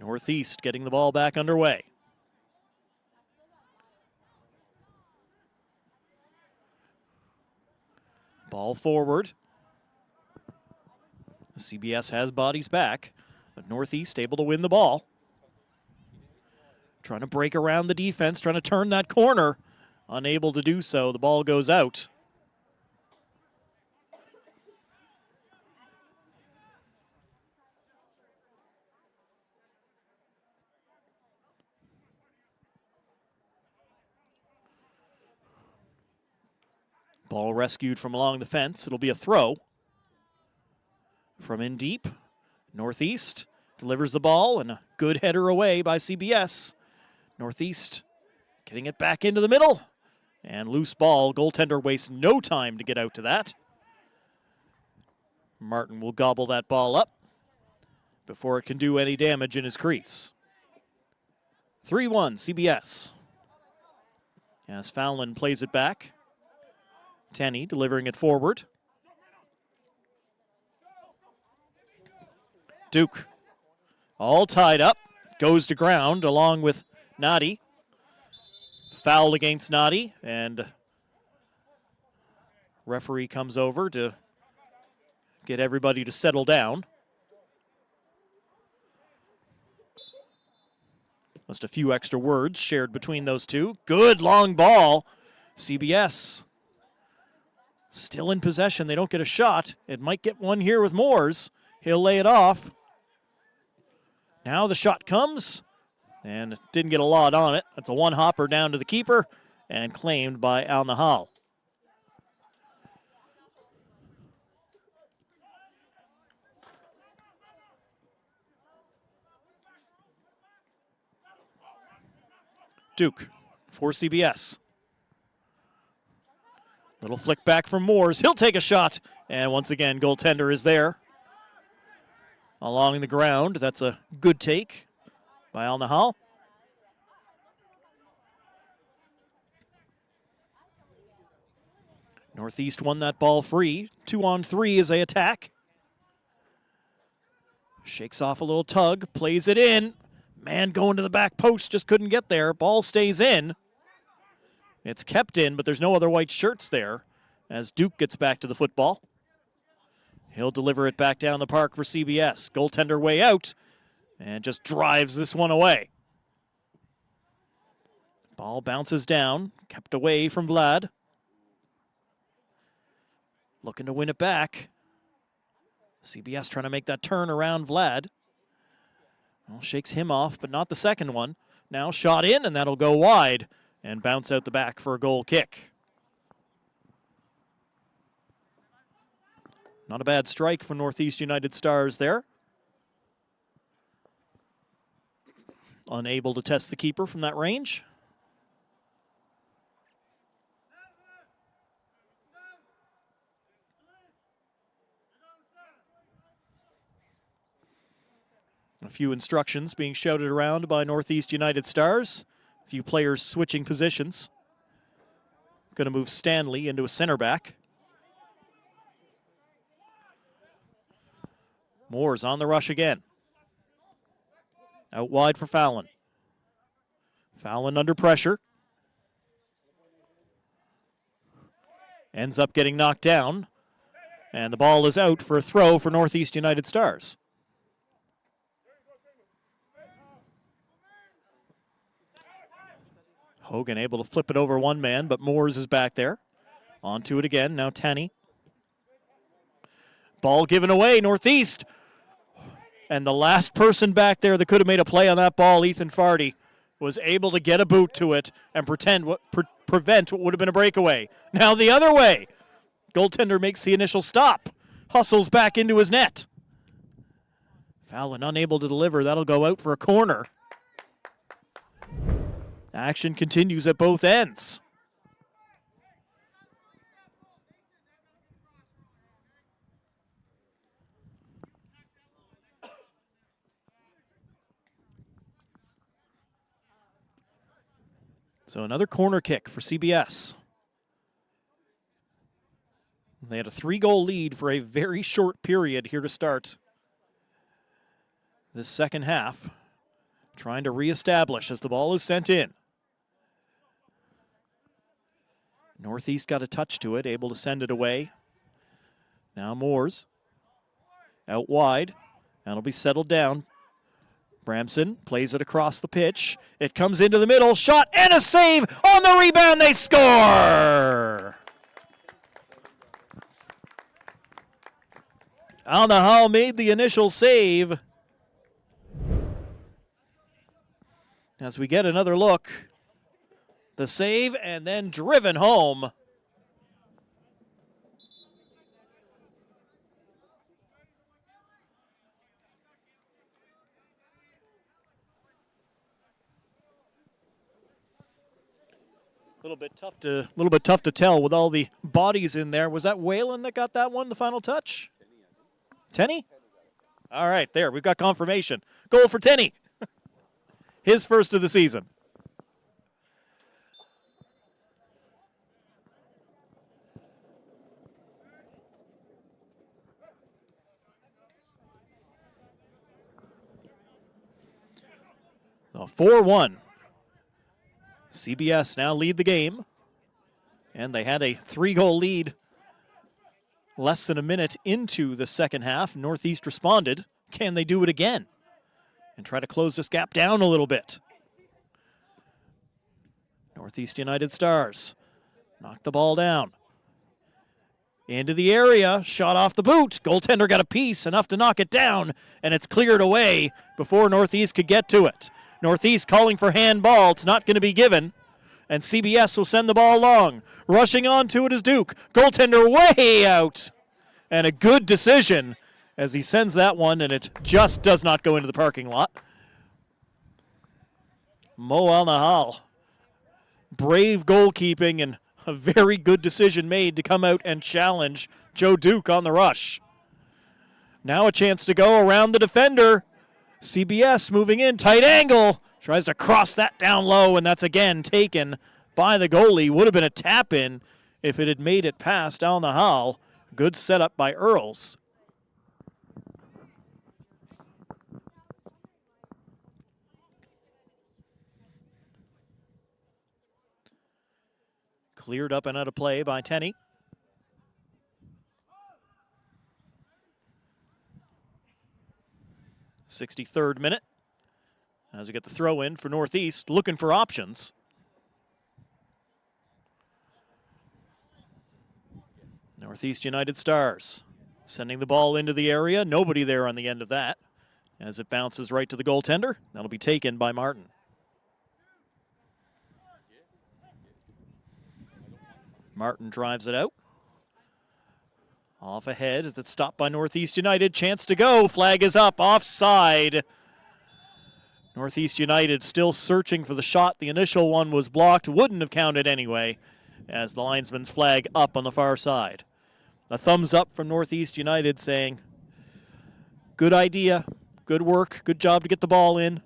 Northeast getting the ball back underway. Ball forward. CBS has bodies back, but Northeast able to win the ball. Trying to break around the defense, trying to turn that corner. Unable to do so. The ball goes out. Ball rescued from along the fence. It'll be a throw. From in deep, Northeast delivers the ball, and a good header away by CBS. Northeast getting it back into the middle, and loose ball. Goaltender wastes no time to get out to that. Martin will gobble that ball up before it can do any damage in his crease. 3-1 CBS. As Fallon plays it back. Tenney delivering it forward. Duke, all tied up, goes to ground along with Nadi. Foul against Nadi, and referee comes over to get everybody to settle down. Just a few extra words shared between those two. Good long ball. CBS still in possession. They don't get a shot. It might get one here with Moores. He'll lay it off. Now the shot comes, and didn't get a lot on it. That's a one-hopper down to the keeper, and claimed by Al Nahal. Duke for CBS. Little flick back from Moores. He'll take a shot, and once again, goaltender is there. Along the ground, that's a good take by Al Nahal. Northeast won that ball free. 2-on-3 as they attack. Shakes off a little tug, plays it in. Man going to the back post, just couldn't get there. Ball stays in. It's kept in, but there's no other white shirts there as Duke gets back to the football. He'll deliver it back down the park for CBS. Goaltender way out and just drives this one away. Ball bounces down, kept away from Vlad. Looking to win it back. CBS trying to make that turn around Vlad. Well, shakes him off, but not the second one. Now shot in, and that'll go wide and bounce out the back for a goal kick. Not a bad strike for Northeast United Stars there. Unable to test the keeper from that range. A few instructions being shouted around by Northeast United Stars. A few players switching positions. Going to move Stanley into a center back. Moore's on the rush again. Out wide for Fallon. Fallon under pressure. Ends up getting knocked down. And the ball is out for a throw for Northeast United Stars. Hogan able to flip it over one man, but Moores is back there. On to it again. Now Tenney. Ball given away. Northeast. And the last person back there that could have made a play on that ball, Ethan Fardy, was able to get a boot to it and prevent what would have been a breakaway. Now the other way. Goaltender makes the initial stop. Hustles back into his net. Fallon unable to deliver. That'll go out for a corner. Action continues at both ends. So another corner kick for CBS. They had a 3-goal lead for a very short period here to start this second half. trying to reestablish as the ball is sent in. Northeast got a touch to it, able to send it away. Now Moores out wide, and it'll be settled down. Bramson plays it across the pitch. It comes into the middle, shot and a save on the rebound. They score! Al-Nahal made the initial save. As we get another look, the save and then driven home. A little bit tough to tell with all the bodies in there. Was that Whalen that got that one, the final touch? Tenney? All right, there, we've got confirmation. Goal for Tenney. His first of the season. So 4-1. CBS now lead the game, and they had a 3-goal lead less than a minute into the second half. Northeast responded. Can they do it again and try to close this gap down a little bit? Northeast United Stars knock the ball down. Into the area, shot off the boot. Goaltender got a piece, enough to knock it down, and it's cleared away before Northeast could get to it. Northeast calling for handball. It's not going to be given. And CBS will send the ball long. Rushing on to it is Duke. Goaltender way out. And a good decision as he sends that one, and it just does not go into the parking lot. Mo Al-Nahal. Brave goalkeeping and a very good decision made to come out and challenge Joe Duke on the rush. Now a chance to go around the defender. CBS moving in, tight angle, tries to cross that down low, and that's again taken by the goalie. Would have been a tap-in if it had made it past Al-Nahal. Good setup by Earls. Cleared up and out of play by Tenney. '63rd minute as we get the throw in for Northeast, looking for options. Northeast United Stars sending the ball into the area. Nobody there on the end of that as it bounces right to the goaltender. That'll be taken by Martin. Martin drives it out. Off ahead as it's stopped by Northeast United. Chance to go. Flag is up. Offside. Northeast United still searching for the shot. The initial one was blocked. Wouldn't have counted anyway as the linesman's flag up on the far side. A thumbs up from Northeast United saying, good idea, good work, good job to get the ball in.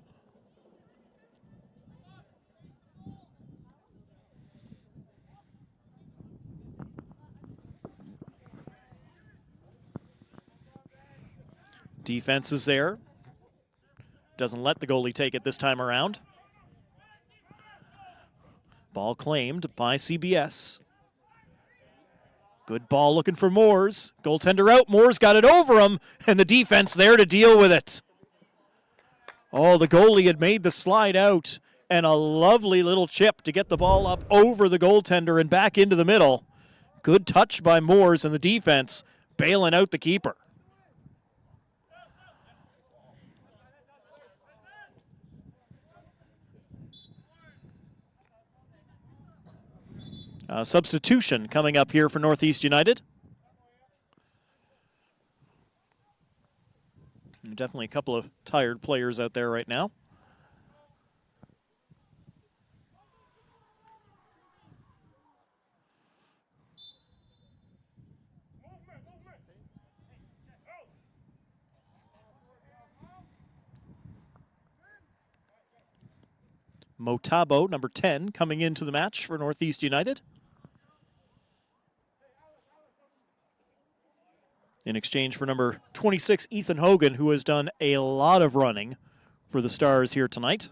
Defense is there. Doesn't let the goalie take it this time around. Ball claimed by CBS. Good ball looking for Moores. Goaltender out. Moores got it over him, and the defense there to deal with it. Oh, the goalie had made the slide out, and a lovely little chip to get the ball up over the goaltender and back into the middle. Good touch by Moores and the defense bailing out the keeper. Substitution coming up here for Northeast United. Definitely a couple of tired players out there right now. Motabo, number 10, coming into the match for Northeast United. In exchange for number 26, Ethan Hogan, who has done a lot of running for the Stars here tonight.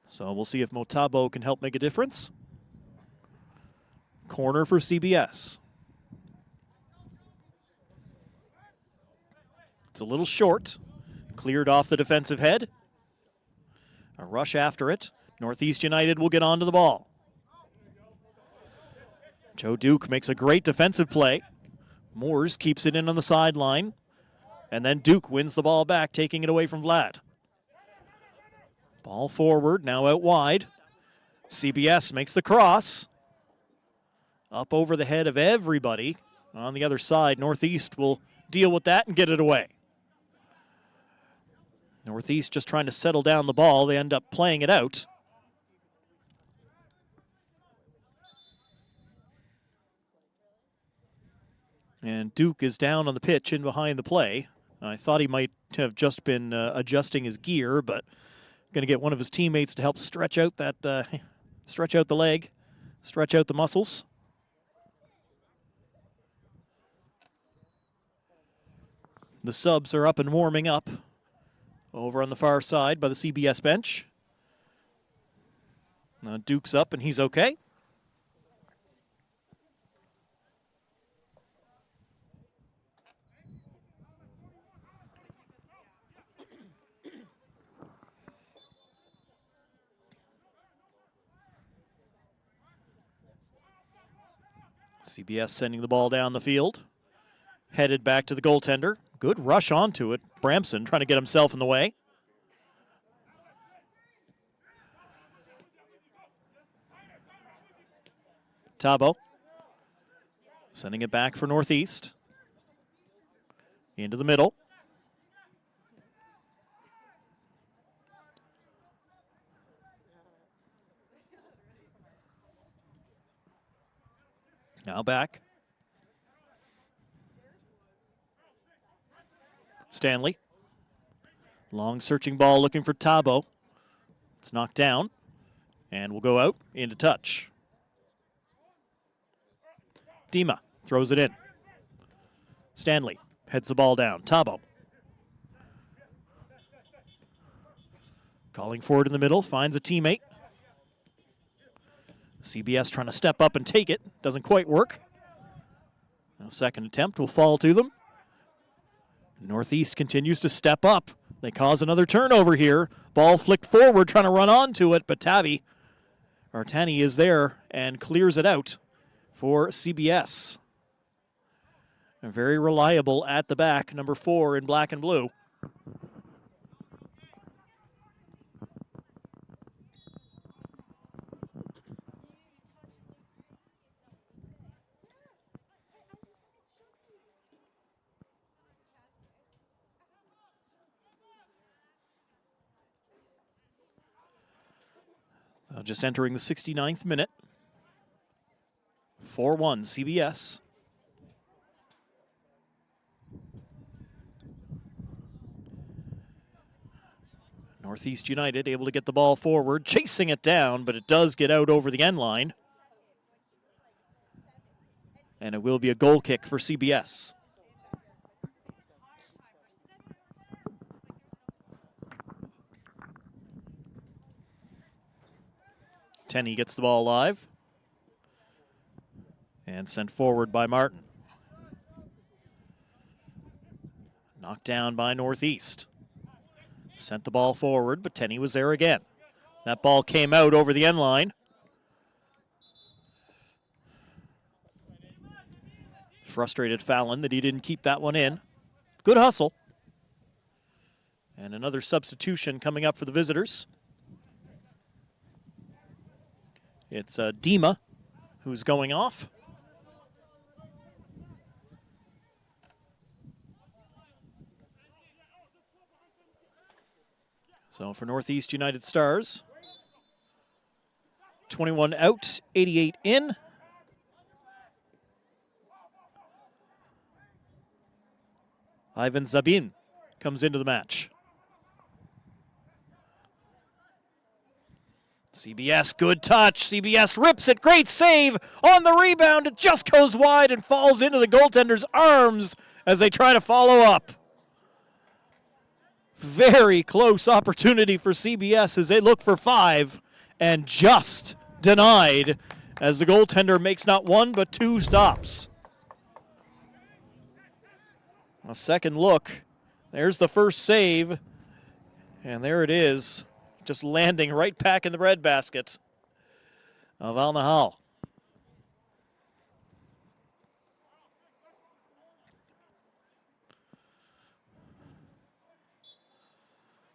So we'll see if Motabo can help make a difference. Corner for CBS. It's a little short. Cleared off the defensive head. A rush after it. Northeast United will get onto the ball. Joe Duke makes a great defensive play. Moores keeps it in on the sideline. And then Duke wins the ball back, taking it away from Vlad. Ball forward, now out wide. CBS makes the cross. Up over the head of everybody. On the other side, Northeast will deal with that and get it away. Northeast just trying to settle down the ball. They end up playing it out. And Duke is down on the pitch in behind the play. I thought he might have just been adjusting his gear, but going to get one of his teammates to help stretch out that, stretch out the leg, stretch out the muscles. The subs are up and warming up over on the far side by the CBS bench. Now Duke's up and he's okay. CBS sending the ball down the field. Headed back to the goaltender. Good rush onto it. Bramson trying to get himself in the way. Tabo sending it back for Northeast. Into the middle. Now back. Stanley. Long searching ball looking for Tabo. It's knocked down and will go out into touch. Dima throws it in. Stanley heads the ball down. Tabo. Calling forward in the middle, finds a teammate. CBS trying to step up and take it. Doesn't quite work. Now second attempt will fall to them. Northeast continues to step up. They cause another turnover here. Ball flicked forward, trying to run onto it, but Tani is there and clears it out for CBS. Very reliable at the back, number 4 in black and blue. So just entering the 69th minute. 4-1 CBS. Northeast United able to get the ball forward, chasing it down, but it does get out over the end line. And it will be a goal kick for CBS. Tenney gets the ball live. And sent forward by Martin. Knocked down by Northeast. Sent the ball forward, but Tenney was there again. That ball came out over the end line. Frustrated Fallon that he didn't keep that one in. Good hustle. And another substitution coming up for the visitors. It's Dima who's going off. So for Northeast United Stars, 21 out, 88 in. Ivan Zabin comes into the match. CBS, good touch. CBS rips it. Great save on the rebound. It just goes wide and falls into the goaltender's arms as they try to follow up. Very close opportunity for CBS as they look for 5 and just denied as the goaltender makes not 1 but 2 stops. A second look. There's the first save. And there it is, just landing right back in the breadbasket of Al Nahal.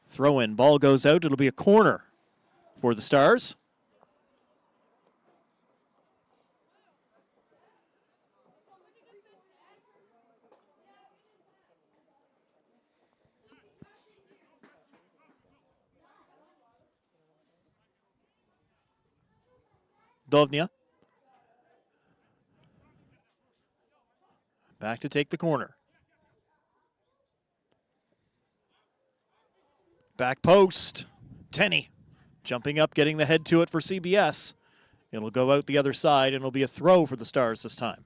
Throw in, ball goes out. It'll be a corner for the Stars. Dovnia. Back to take the corner. Back post. Tenney jumping up, getting the head to it for CBS. It'll go out the other side, and it'll be a throw for the Stars this time.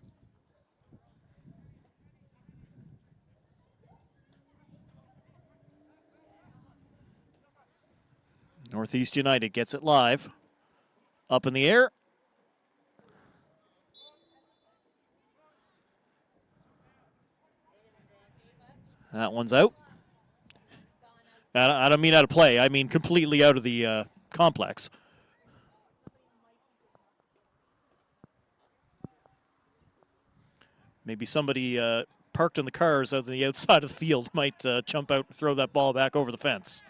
Northeast United gets it live. Up in the air. That one's out. I don't mean out of play. I mean completely out of the complex. Maybe somebody parked in the cars out on the outside of the field might jump out and throw that ball back over the fence.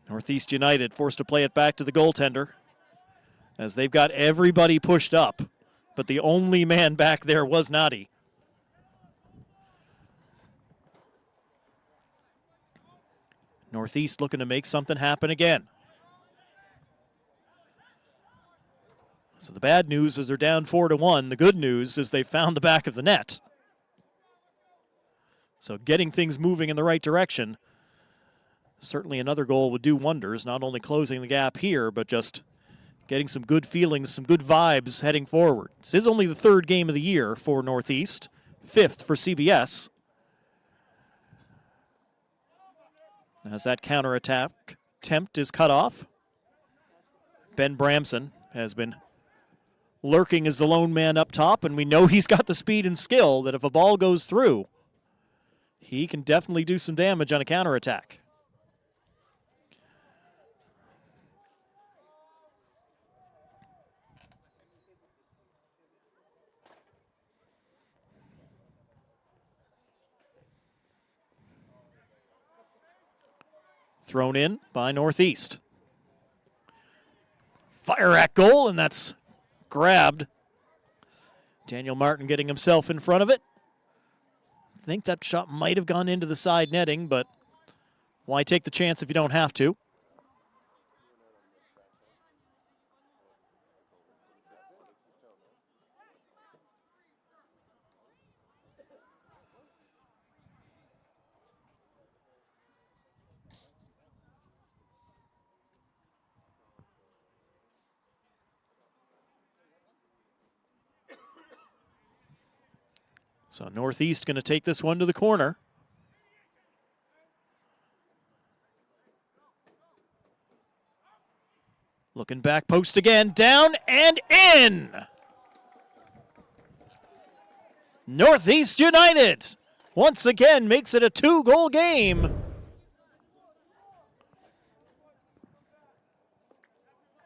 Northeast United forced to play it back to the goaltender as they've got everybody pushed up, but the only man back there was Nadi. Northeast looking to make something happen again. So the bad news is they're down 4-1. The good news is they found the back of the net. So getting things moving in the right direction. Certainly another goal would do wonders, not only closing the gap here, but just getting some good feelings, some good vibes heading forward. This is only the 3rd game of the year for Northeast, 5th for CBS. As that counterattack attempt is cut off, Ben Bramson has been lurking as the lone man up top, and we know he's got the speed and skill that if a ball goes through, he can definitely do some damage on a counterattack. Thrown in by Northeast. Fire at goal, and that's grabbed. Daniel Martin getting himself in front of it. I think that shot might have gone into the side netting, but why take the chance if you don't have to? So Northeast going to take this one to the corner. Looking back post again, down and in. Northeast United once again makes it a 2-goal game.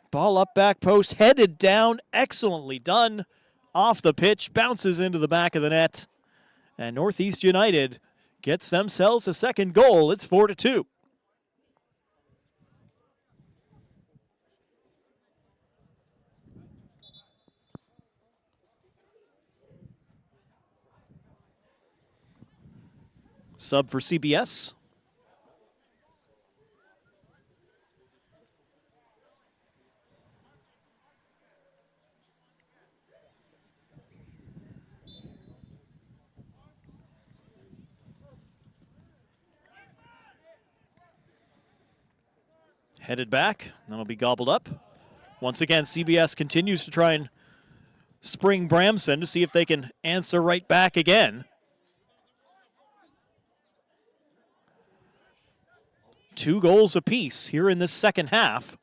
Ball up back post, headed down, excellently done. Off the pitch, bounces into the back of the net. And Northeast United gets themselves a 2nd goal. It's 4-2. Sub for CBS. Headed back, that'll be gobbled up. Once again, CBS continues to try and spring Bramson to see if they can answer right back again. 2 goals apiece here in this second half.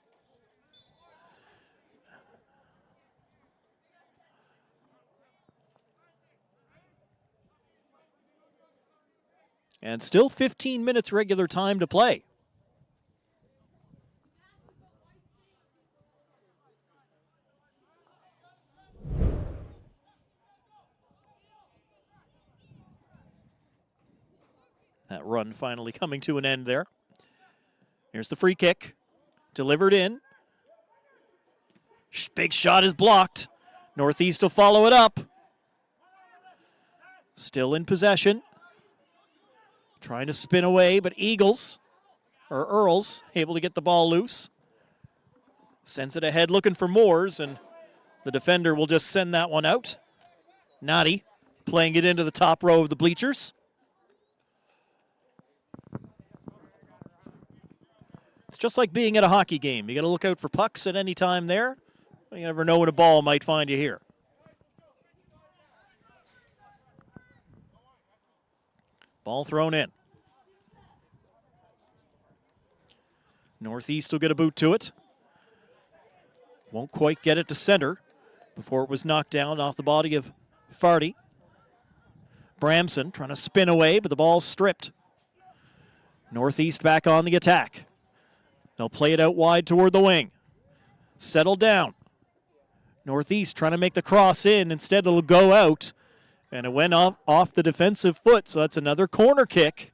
And still 15 minutes regular time to play. That run finally coming to an end there. Here's the free kick. Delivered in. Big shot is blocked. Northeast will follow it up. Still in possession. Trying to spin away, but Earls able to get the ball loose. Sends it ahead looking for Moores, and the defender will just send that one out. Nadi playing it into the top row of the bleachers. It's just like being at a hockey game. You got to look out for pucks at any time there. You never know when a ball might find you here. Ball thrown in. Northeast will get a boot to it. Won't quite get it to center before it was knocked down off the body of Farty. Bramson trying to spin away, but the ball's stripped. Northeast back on the attack. They'll play it out wide toward the wing. Settle down. Northeast trying to make the cross in. Instead, it'll go out. And it went off the defensive foot, so that's another corner kick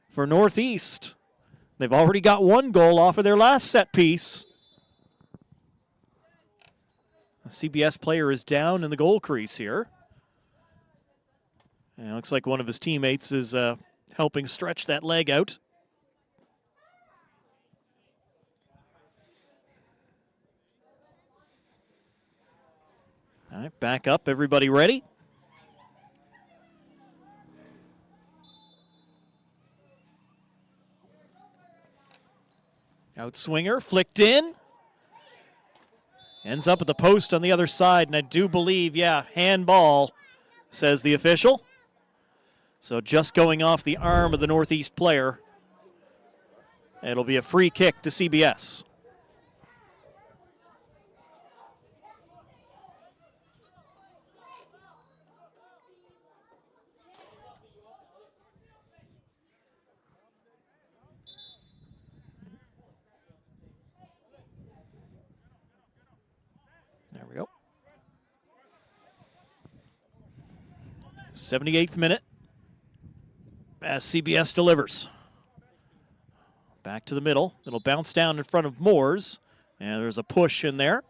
for Northeast. They've already got 1 goal off of their last set piece. A CBS player is down in the goal crease here. And it looks like one of his teammates is helping stretch that leg out. All right, back up. Everybody ready? Outswinger, flicked in. Ends up at the post on the other side, and I do believe, handball, says the official. So just going off the arm of the Northeast player. It'll be a free kick to CBS. There we go. 78th minute as CBS delivers. Back to the middle. It'll bounce down in front of Moores. And there's a push in there.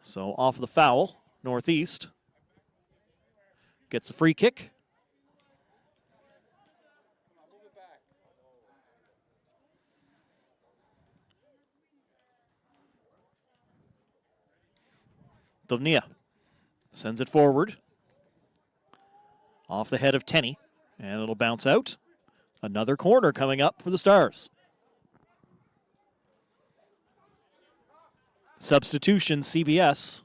So off the foul, Northeast gets a free kick. Dovnia sends it forward. Off the head of Tenney. And it'll bounce out. Another corner coming up for the Stars. Substitution, CBS.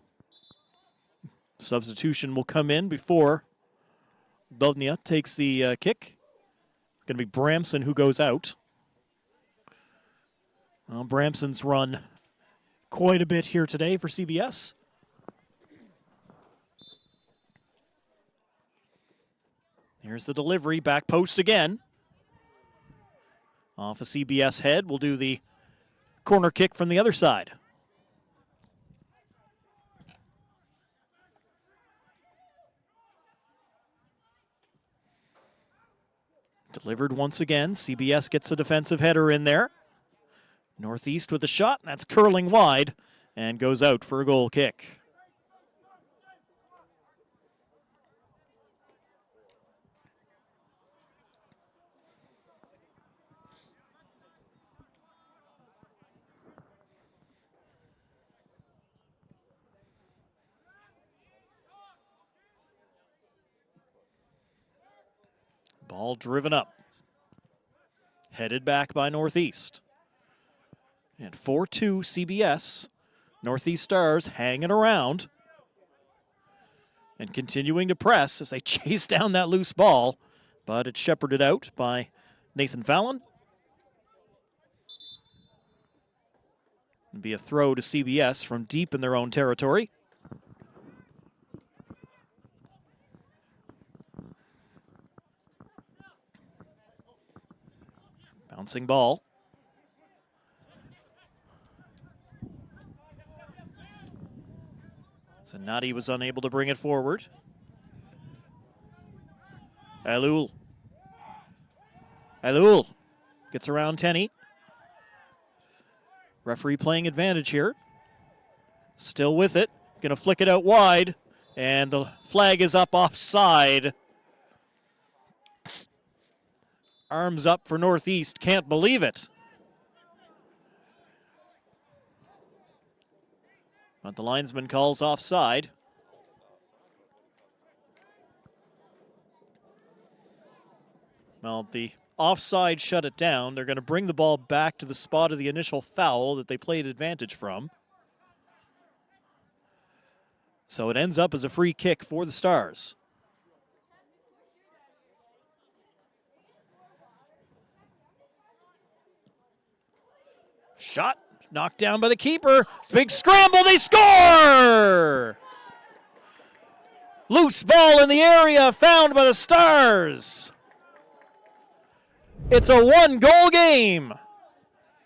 Substitution will come in before Dovnia takes the kick. Going to be Bramson who goes out. Well, Bramson's run quite a bit here today for CBS. Here's the delivery, back post again. Off a CBS head, we'll do the corner kick from the other side. Delivered once again, CBS gets a defensive header in there. Northeast with a shot, that's curling wide, and goes out for a goal kick. Ball driven up. Headed back by Northeast. And 4-2 CBS. Northeast Stars hanging around. And continuing to press as they chase down that loose ball. But it's shepherded out by Nathan Fallon. It'll be a throw to CBS from deep in their own territory. Bouncing ball. So Nadi was unable to bring it forward. Alul gets around Tenney. Referee playing advantage here. Still with it. Gonna flick it out wide. And the flag is up offside. Arms up for Northeast. Can't believe it. But the linesman calls offside. Well, the offside shut it down. They're going to bring the ball back to the spot of the initial foul that they played advantage from. So it ends up as a free kick for the Stars. Shot, knocked down by the keeper. Big scramble, they score! Loose ball in the area, found by the Stars. It's a one-goal game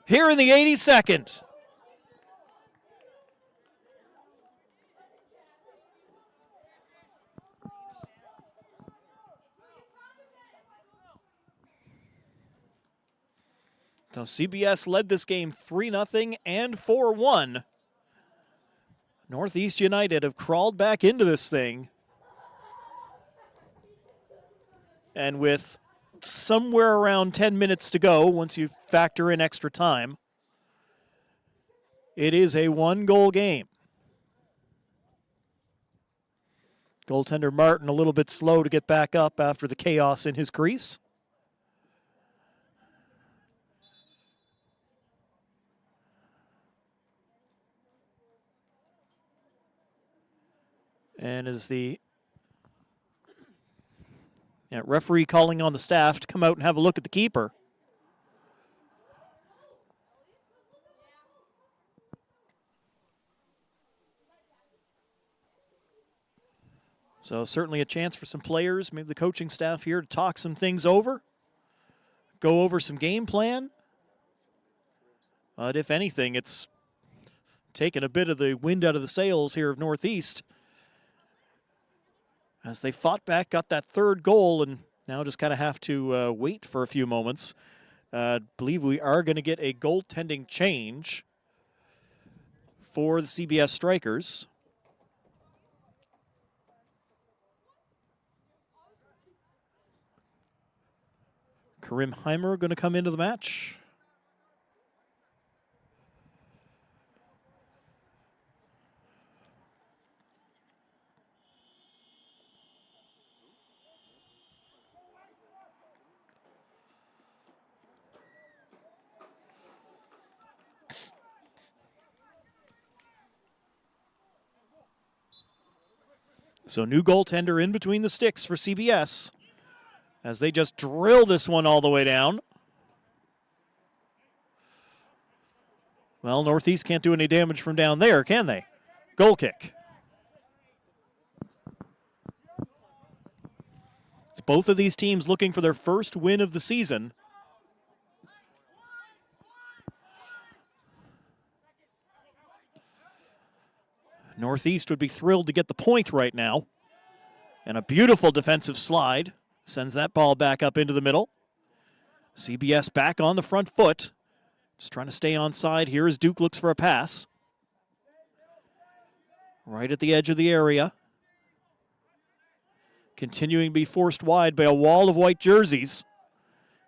here in the 82nd. So CBS led this game 3-0 and 4-1. Northeast United have crawled back into this thing. And with somewhere around 10 minutes to go, once you factor in extra time, it is a one-goal game. Goaltender Martin a little bit slow to get back up after the chaos in his crease. And as the referee calling on the staff to come out and have a look at the keeper. So certainly a chance for some players, maybe the coaching staff here, to talk some things over, go over some game plan. But if anything, it's taken a bit of the wind out of the sails here of Northeast, as they fought back, got that third goal, and now just kind of have to wait for a few moments. I believe we are going to get a goaltending change for the CBS Strikers. Karim Heimer going to come into the match. So new goaltender in between the sticks for CBS as they just drill this one all the way down. Well, Northeast can't do any damage from down there, can they? Goal kick. It's both of these teams looking for their first win of the season. Northeast would be thrilled to get the point right now. And a beautiful defensive slide sends that ball back up into the middle. CBS back on the front foot. Just trying to stay onside here as Duke looks for a pass. Right at the edge of the area. Continuing to be forced wide by a wall of white jerseys.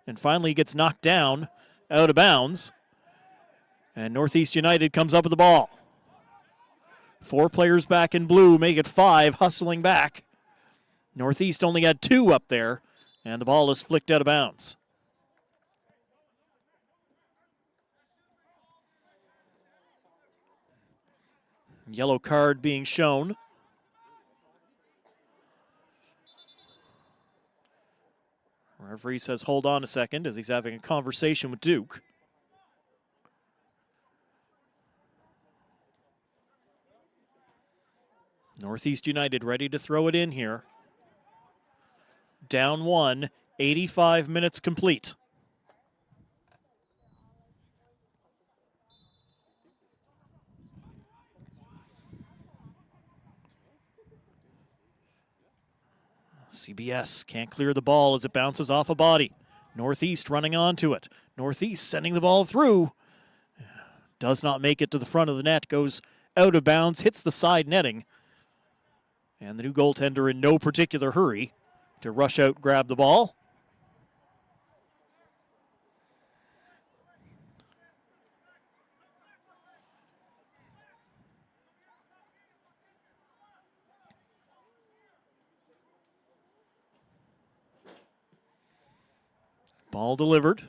And finally gets knocked down out of bounds. And Northeast United comes up with the ball. 4 players back in blue, make it 5, hustling back. Northeast only had 2 up there, and the ball is flicked out of bounds. Yellow card being shown. Referee says hold on a second as he's having a conversation with Duke. Northeast United ready to throw it in here. Down one, 85 minutes complete. CBS can't clear the ball as it bounces off a body. Northeast running onto it. Northeast sending the ball through. Does not make it to the front of the net. Goes out of bounds, hits the side netting. And the new goaltender in no particular hurry to rush out, grab the ball. Ball delivered.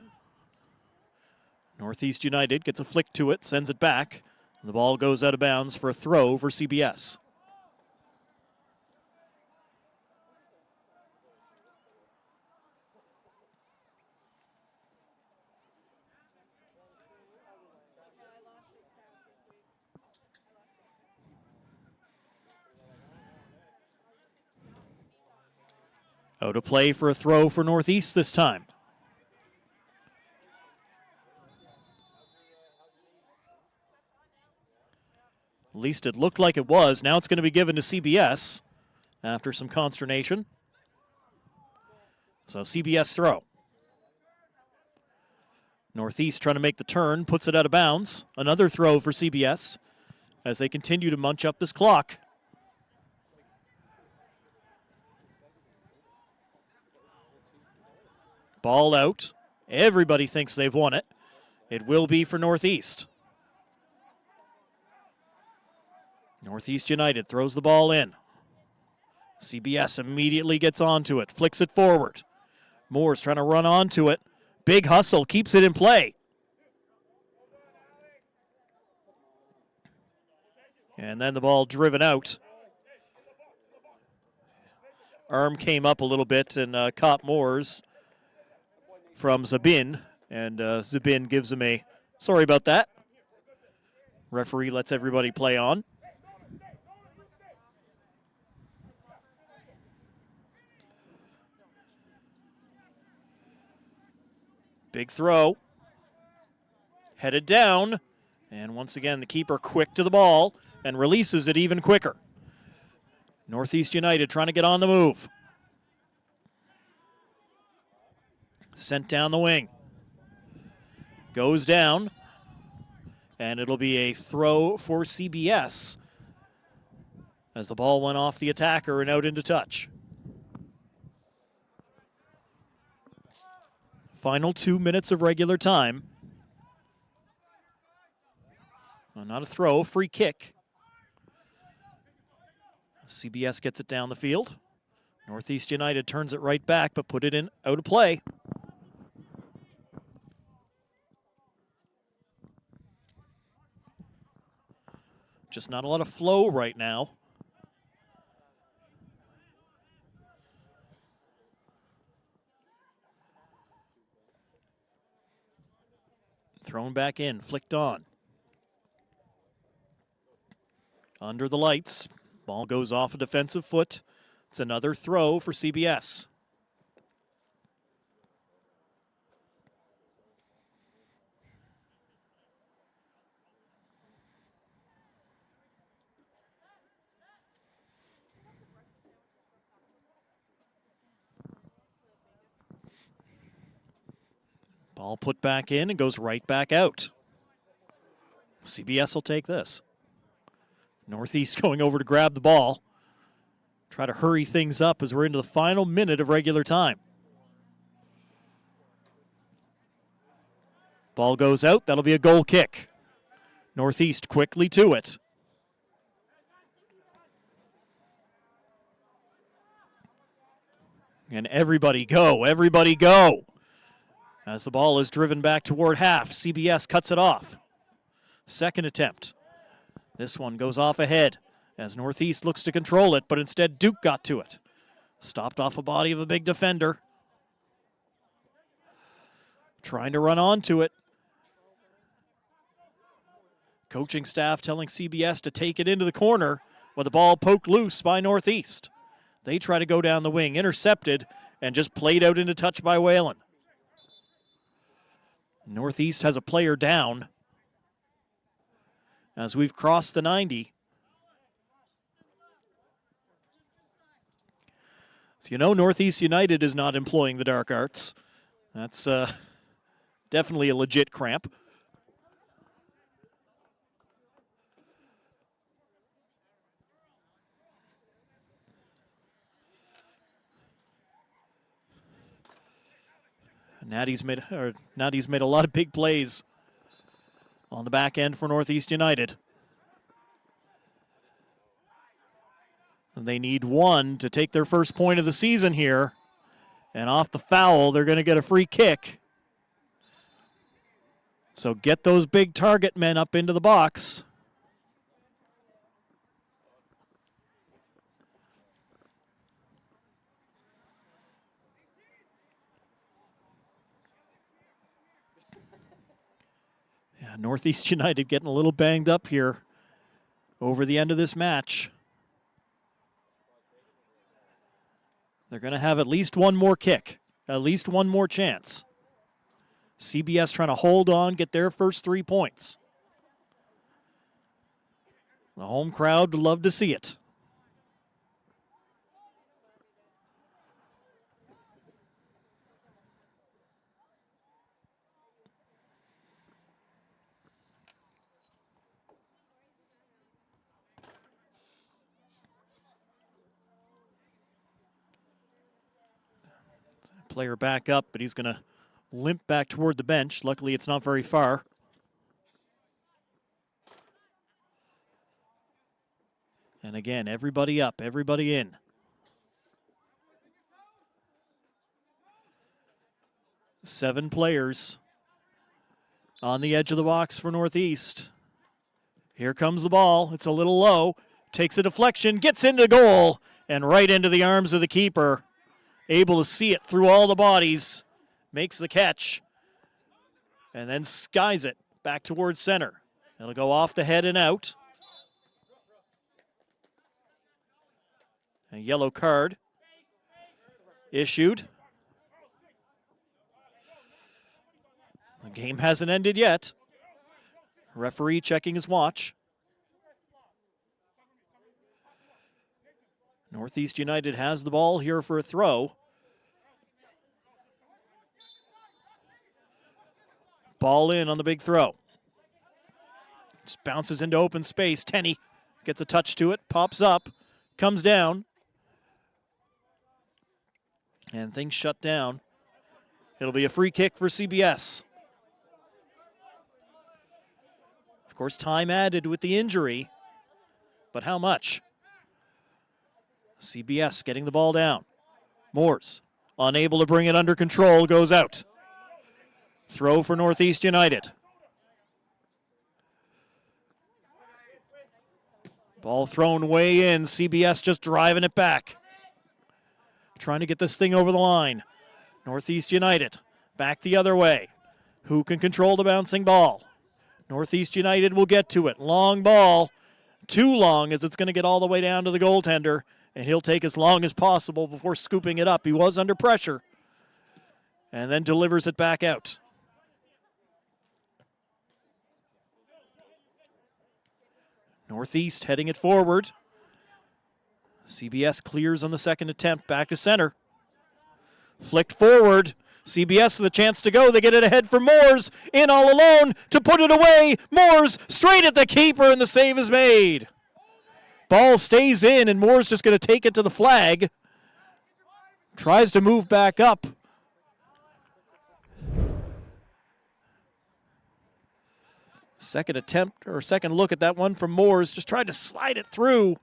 Northeast United gets a flick to it, sends it back. The ball goes out of bounds for a throw for CBS. Out of play for a throw for Northeast this time. At least it looked like it was. Now it's going to be given to CBS after some consternation. So CBS throw. Northeast trying to make the turn, puts it out of bounds. Another throw for CBS as they continue to munch up this clock. Ball out. Everybody thinks they've won it. It will be for Northeast. Northeast United throws the ball in. CBS immediately gets onto it, flicks it forward. Moore's trying to run onto it. Big hustle, keeps it in play. And then the ball driven out. Arm came up a little bit and caught Moore's from Zabin. And Zabin gives him a, sorry about that. Referee lets everybody play on. Big throw. Headed down. And once again, the keeper quick to the ball and releases it even quicker. Northeast United trying to get on the move. Sent down the wing. Goes down. And it'll be a throw for CBS as the ball went off the attacker and out into touch. Final 2 minutes of regular time. Well, not a throw, free kick. CBS gets it down the field. Northeast United turns it right back, but put it in out of play. Just not a lot of flow right now. Thrown back in, flicked on. Under the lights, ball goes off a defensive foot. It's another throw for CBS. Ball put back in and goes right back out. CBS will take this. Northeast going over to grab the ball. Try to hurry things up as we're into the final minute of regular time. Ball goes out. That'll be a goal kick. Northeast quickly to it. And everybody go, everybody go. As the ball is driven back toward half, CBS cuts it off. Second attempt. This one goes off ahead as Northeast looks to control it, but instead Duke got to it. Stopped off a body of a big defender. Trying to run onto it. Coaching staff telling CBS to take it into the corner, but the ball poked loose by Northeast. They try to go down the wing, intercepted, and just played out into touch by Whalen. Northeast has a player down as we've crossed the 90. So you know Northeast United is not employing the dark arts. That's definitely a legit cramp. Natty's made a lot of big plays on the back end for Northeast United. And they need one to take their first point of the season here. And off the foul, they're going to get a free kick. So get those big target men up into the box. Yeah, Northeast United getting a little banged up here over the end of this match. They're going to have at least one more kick, at least one more chance. CBS trying to hold on, get their first 3 points. The home crowd would love to see it. Player back up, but he's going to limp back toward the bench. Luckily, it's not very far. And again, everybody up, everybody in. Seven players on the edge of the box for Northeast. Here comes the ball. It's a little low. Takes a deflection, gets into goal, and right into the arms of the keeper. Able to see it through all the bodies. Makes the catch. And then skies it back towards center. It'll go off the head and out. A yellow card issued. The game hasn't ended yet. Referee checking his watch. Northeast United has the ball here for a throw. Ball in on the big throw. Just bounces into open space. Tenney gets a touch to it, pops up, comes down. And things shut down. It'll be a free kick for CBS. Of course, time added with the injury, but how much? CBS getting the ball down. Moores, unable to bring it under control, goes out. Throw for Northeast United. Ball thrown way in. CBS just driving it back. Trying to get this thing over the line. Northeast United back the other way. Who can control the bouncing ball? Northeast United will get to it. Long ball. Too long as it's going to get all the way down to the goaltender. And he'll take as long as possible before scooping it up. He was under pressure. And then delivers it back out. Northeast heading it forward. CBS clears on the second attempt. Back to center. Flicked forward. CBS with a chance to go. They get it ahead for Moores. In all alone to put it away. Moores straight at the keeper, and the save is made. Ball stays in, and Moores just going to take it to the flag. Tries to move back up. Second attempt, or second look at that one from Moores. Just tried to slide it through.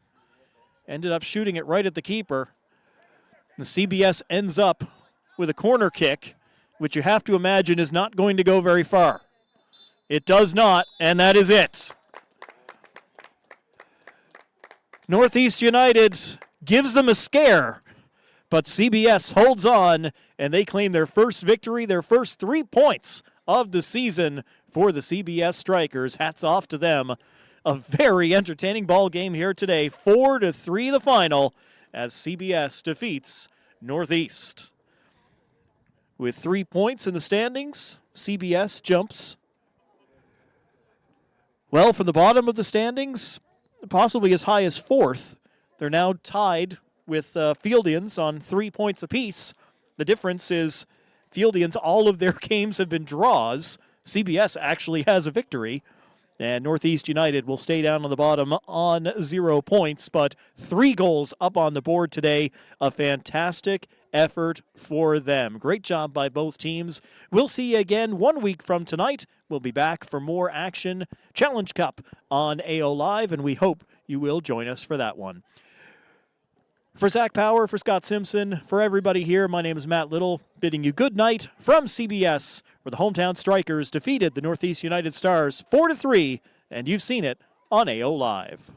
Ended up shooting it right at the keeper. The CBS ends up with a corner kick, which you have to imagine is not going to go very far. It does not, and that is it. Northeast United gives them a scare, But CBS holds on, and they claim their first victory, their first 3 points of the season for the CBS Strikers. Hats off to them. A very entertaining ball game here today. 4-3 the final as CBS defeats Northeast. With 3 points in the standings, CBS jumps well from the bottom of the standings, possibly as high as 4th. They're now tied with Fieldians on 3 points apiece. The difference is Fieldians, all of their games have been draws. CBS actually has a victory. And Northeast United will stay down on the bottom on 0 points, but 3 goals up on the board today. A fantastic effort for them. Great job by both teams. We'll see you again 1 week from tonight. We'll be back for more action. Challenge Cup on AO Live, and we hope you will join us for that one. For Zach Power, for Scott Simpson, for everybody here, my name is Matt Little, bidding you good night from CBS, where the hometown Strikers defeated the Northeast United Stars 4-3, and you've seen it on AO Live.